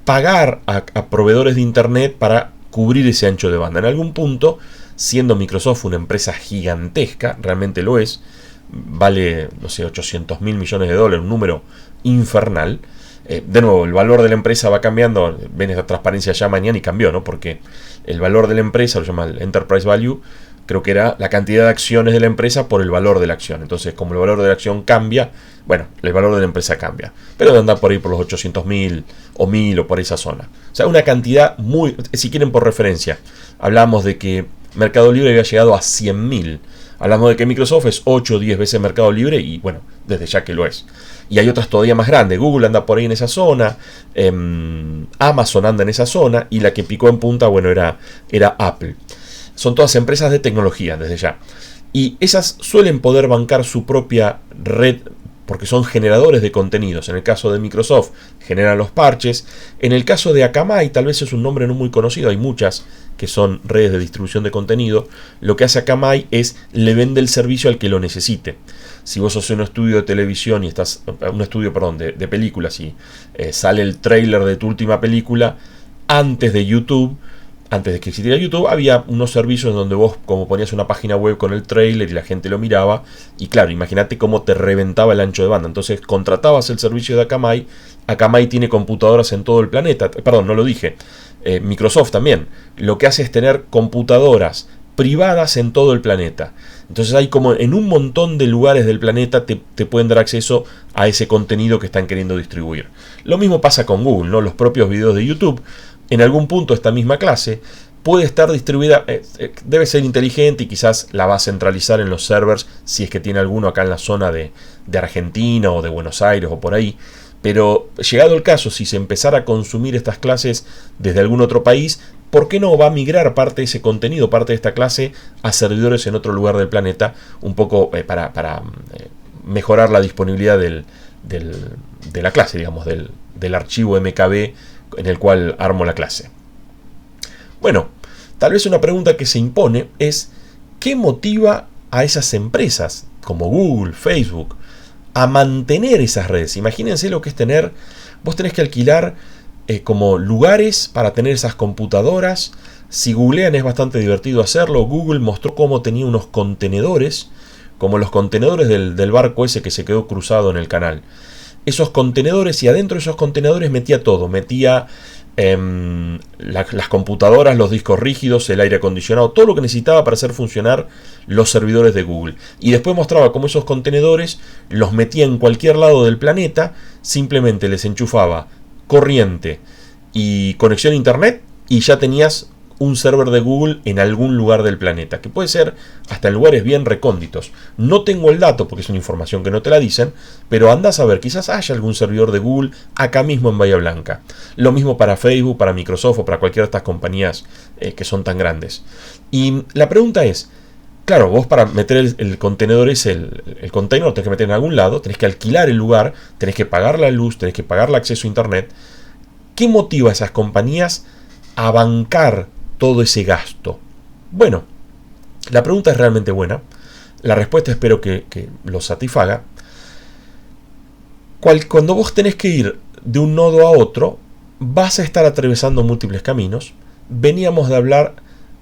pagar a proveedores de internet para cubrir ese ancho de banda. En algún punto, siendo Microsoft una empresa gigantesca, realmente lo es, vale, no sé, 800 mil millones de dólares, un número infernal. De nuevo, el valor de la empresa va cambiando, ven esta transparencia ya mañana y cambió, ¿no? Porque el valor de la empresa, lo llama el Enterprise Value, creo que era la cantidad de acciones de la empresa por el valor de la acción. Entonces, como el valor de la acción cambia, bueno, el valor de la empresa cambia. Pero de andar por ahí por los 800 mil o 1000 o por esa zona. O sea, una cantidad muy, si quieren por referencia, hablamos de que Mercado Libre había llegado a 100 mil. Hablamos de que Microsoft es 8 o 10 veces Mercado Libre y bueno, desde ya que lo es. Y hay otras todavía más grandes. Google anda por ahí en esa zona, Amazon anda en esa zona y la que picó en punta, bueno, era Apple. Son todas empresas de tecnología desde ya. Y esas suelen poder bancar su propia red porque son generadores de contenidos. En el caso de Microsoft generan los parches. En el caso de Akamai, tal vez es un nombre no muy conocido, hay muchas que son redes de distribución de contenido. Lo que hace Akamai es le vende el servicio al que lo necesite. Si vos sos un estudio de televisión y estás, un estudio, perdón, de películas y sale el tráiler de tu última película antes de YouTube, antes de que existiera YouTube, había unos servicios donde vos como ponías una página web con el trailer y la gente lo miraba, y claro, imagínate cómo te reventaba el ancho de banda. Entonces contratabas el servicio de Akamai. Akamai tiene computadoras en todo el planeta, perdón, no lo dije, Microsoft también, lo que hace es tener computadoras privadas en todo el planeta. Entonces hay como en un montón de lugares del planeta te pueden dar acceso a ese contenido que están queriendo distribuir. Lo mismo pasa con Google, ¿no? Los propios videos de YouTube. En algún punto esta misma clase puede estar distribuida, debe ser inteligente y quizás la va a centralizar en los servers si es que tiene alguno acá en la zona de Argentina o de Buenos Aires o por ahí. Pero llegado el caso, si se empezara a consumir estas clases desde algún otro país, ¿por qué no va a migrar parte de ese contenido, parte de esta clase, a servidores en otro lugar del planeta? Un poco para mejorar la disponibilidad de la clase, digamos, del archivo MKB en el cual armo la clase. Bueno, tal vez una pregunta que se impone es ¿qué motiva a esas empresas como Google, Facebook, a mantener esas redes? Imagínense lo que es tener, vos tenés que alquilar como lugares para tener esas computadoras. Si googlean es bastante divertido hacerlo. Google mostró cómo tenía unos contenedores, como los contenedores del barco ese que se quedó cruzado en el canal. Esos contenedores, y adentro de esos contenedores metía todo, metía las computadoras, los discos rígidos, el aire acondicionado, todo lo que necesitaba para hacer funcionar los servidores de Google. Y después mostraba cómo esos contenedores los metía en cualquier lado del planeta, simplemente les enchufaba corriente y conexión a internet y ya tenías un server de Google en algún lugar del planeta, que puede ser hasta en lugares bien recónditos. No tengo el dato porque es una información que no te la dicen, pero andás a ver, quizás haya algún servidor de Google acá mismo en Bahía Blanca. Lo mismo para Facebook, para Microsoft o para cualquiera de estas compañías que son tan grandes. Y la pregunta es, claro, vos para meter el contenedor ese, el container lo tenés que meter en algún lado, tenés que alquilar el lugar, tenés que pagar la luz, tenés que pagar el acceso a internet. ¿Qué motiva a esas compañías a bancar todo ese gasto? Bueno, la pregunta es realmente buena. La respuesta espero que lo satisfaga. Cuando vos tenés que ir de un nodo a otro, vas a estar atravesando múltiples caminos. Veníamos de hablar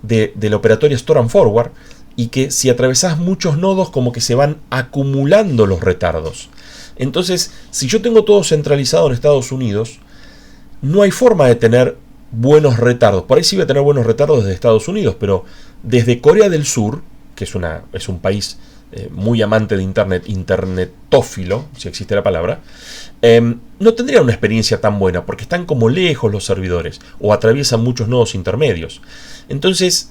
de la operatoria Store and Forward, y que si atravesás muchos nodos como que se van acumulando los retardos. Entonces, si yo tengo todo centralizado en Estados Unidos, no hay forma de tener buenos retardos. Por ahí sí voy a tener buenos retardos desde Estados Unidos, pero desde Corea del Sur, que es un país muy amante de internet, internetófilo, si existe la palabra, no tendrían una experiencia tan buena, porque están como lejos los servidores, o atraviesan muchos nodos intermedios. Entonces,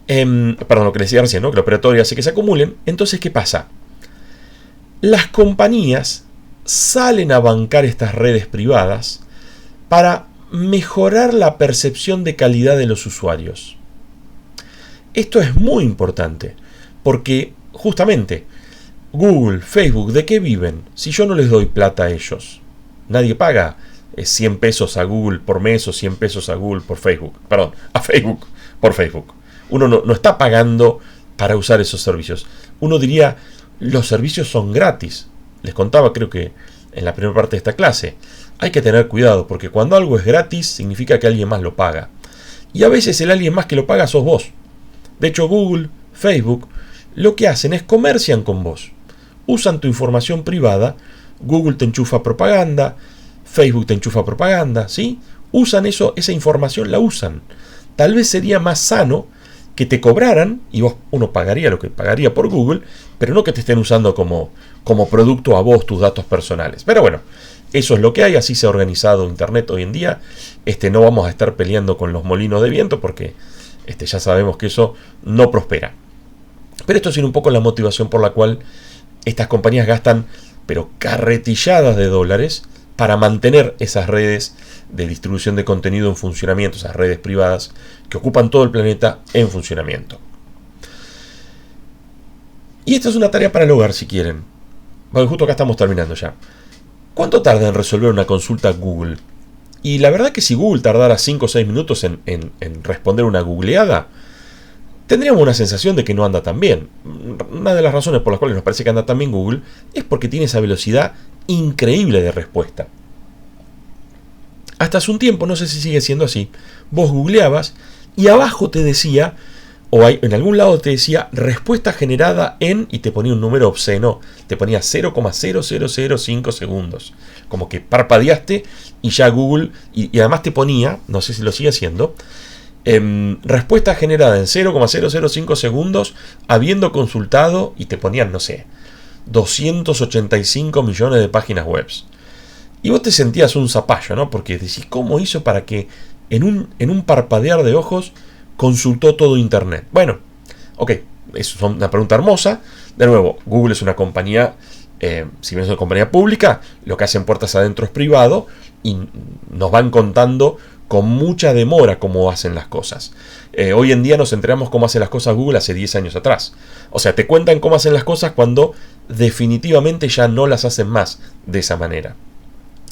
perdón, lo que les decía recién, ¿no? Que la operatoria hace que se acumulen. Entonces, ¿qué pasa? las compañías salen a bancar estas redes privadas para mejorar la percepción de calidad de los usuarios. Esto es muy importante porque justamente Google, Facebook, ¿de qué viven? Si yo no les doy plata a ellos, nadie paga 100 pesos a Google por mes o 100 pesos a Google por Facebook. Perdón, a Facebook por Facebook. Uno no está pagando para usar esos servicios. Uno diría, los servicios son gratis. Les contaba, creo que en la primera parte de esta clase. Hay que tener cuidado, porque cuando algo es gratis, significa que alguien más lo paga. Y a veces el alguien más que lo paga sos vos. De hecho, Google, Facebook, lo que hacen es comercian con vos. Usan tu información privada. Google te enchufa propaganda, Facebook te enchufa propaganda, ¿sí? Usan esa información la usan. Tal vez sería más sano que te cobraran, y uno pagaría lo que pagaría por Google, pero no que te estén usando como producto a vos tus datos personales. Pero bueno, eso es lo que hay, así se ha organizado Internet hoy en día. No vamos a estar peleando con los molinos de viento porque ya sabemos que eso no prospera. Pero esto es un poco la motivación por la cual estas compañías gastan, pero carretilladas de dólares, para mantener esas redes de distribución de contenido en funcionamiento, esas redes privadas que ocupan todo el planeta en funcionamiento. Y esta es una tarea para el hogar si quieren. Bueno, justo acá estamos terminando ya. ¿Cuánto tarda en resolver una consulta Google? Y la verdad que si Google tardara 5 o 6 minutos en responder una googleada, tendríamos una sensación de que no anda tan bien. Una de las razones por las cuales nos parece que anda tan bien Google es porque tiene esa velocidad increíble de respuesta. Hasta hace un tiempo, no sé si sigue siendo así, vos googleabas y abajo te decía, o en algún lado te decía, respuesta generada en, y te ponía un número obsceno, te ponía 0,0005 segundos. Como que parpadeaste y ya Google, y además te ponía, no sé si lo sigue haciendo, respuesta generada en 0,005 segundos, habiendo consultado, y te ponían, no sé, 285 millones de páginas web. Y vos te sentías un zapallo, ¿no? Porque decís, ¿cómo hizo para que en un parpadear de ojos consultó todo Internet? Bueno, ok, es una pregunta hermosa. De nuevo, Google es una compañía, si bien es una compañía pública, lo que hacen puertas adentro es privado y nos van contando con mucha demora cómo hacen las cosas. Hoy en día nos enteramos cómo hacen las cosas Google hace 10 años atrás. O sea, te cuentan cómo hacen las cosas cuando definitivamente ya no las hacen más de esa manera.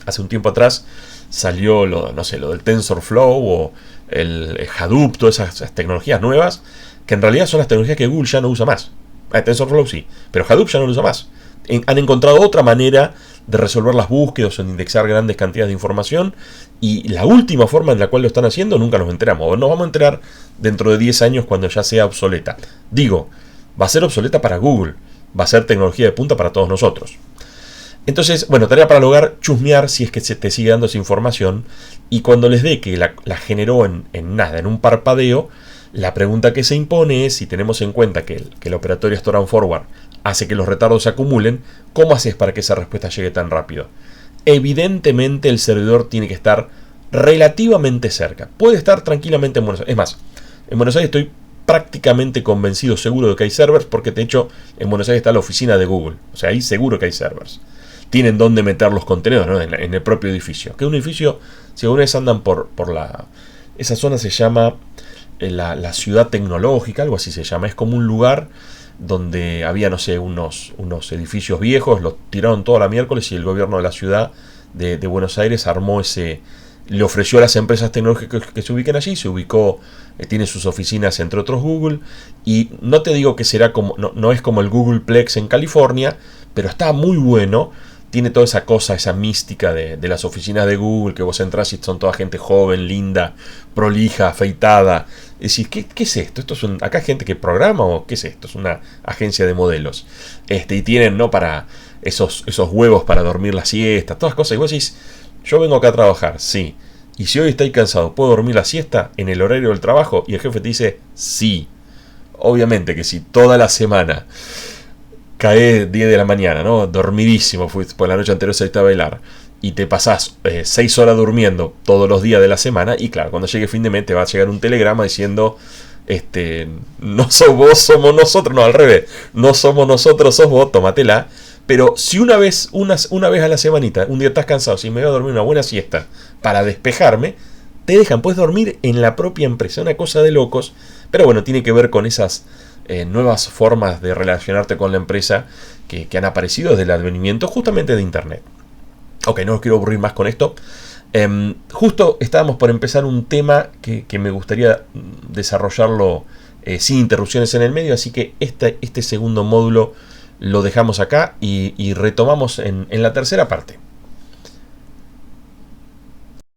Hace un tiempo atrás salió lo del TensorFlow o el Hadoop, todas esas tecnologías nuevas, que en realidad son las tecnologías que Google ya no usa más. TensorFlow sí, pero Hadoop ya no lo usa más. Han encontrado otra manera de resolver las búsquedas o de indexar grandes cantidades de información, y la última forma en la cual lo están haciendo nunca nos enteramos. Nos vamos a enterar dentro de 10 años cuando ya sea obsoleta. Digo, va a ser obsoleta para Google, va a ser tecnología de punta para todos nosotros. Entonces, bueno, tarea para el hogar, chusmear si es que se te sigue dando esa información, y cuando les dé que la generó en nada, en un parpadeo, la pregunta que se impone es, si tenemos en cuenta que el operatorio Store and Forward hace que los retardos se acumulen, ¿cómo haces para que esa respuesta llegue tan rápido? Evidentemente el servidor tiene que estar relativamente cerca. Puede estar tranquilamente en Buenos Aires. Es más, en Buenos Aires estoy prácticamente convencido, seguro de que hay servers, porque de hecho en Buenos Aires está la oficina de Google. O sea, ahí seguro que hay servers. Tienen dónde meter los contenedores, ¿no? en el propio edificio. Que un edificio, si alguna vez andan por esa zona se llama la ciudad tecnológica, algo así se llama. Es como un lugar donde había, no sé, unos edificios viejos, los tiraron toda la miércoles y el gobierno de la ciudad de Buenos Aires armó le ofreció a las empresas tecnológicas que se ubiquen allí, se ubicó, tiene sus oficinas entre otros Google, y no te digo que será como, no es como el Googleplex en California, pero está muy bueno. Tiene toda esa cosa, esa mística de las oficinas de Google, que vos entras y son toda gente joven, linda, prolija, afeitada. Decís, ¿qué es esto? ¿Acá hay gente que programa o qué es esto? Es una agencia de modelos. Y tienen, ¿no?, para esos huevos para dormir la siesta, todas cosas. Y vos decís, yo vengo acá a trabajar, sí. Y si hoy estáis cansado, ¿puedo dormir la siesta en el horario del trabajo? Y el jefe te dice, sí. Obviamente que si toda la semana cae 10 de la mañana, ¿no? Dormidísimo, fuiste por la noche anterior saliste a bailar y te pasás 6 horas durmiendo todos los días de la semana, y claro, cuando llegue fin de mes te va a llegar un telegrama diciendo, no sos vos, somos nosotros, no, al revés, no somos nosotros, sos vos, tómatela, Pero si una vez a la semanita, un día estás cansado, si me voy a dormir una buena siesta para despejarme, te dejan, puedes dormir en la propia empresa, una cosa de locos. Pero bueno, tiene que ver con esas nuevas formas de relacionarte con la empresa que han aparecido desde el advenimiento justamente de Internet. Ok, no os quiero aburrir más con esto. Justo estábamos por empezar un tema que me gustaría desarrollarlo sin interrupciones en el medio, así que este segundo módulo lo dejamos acá y retomamos en la tercera parte.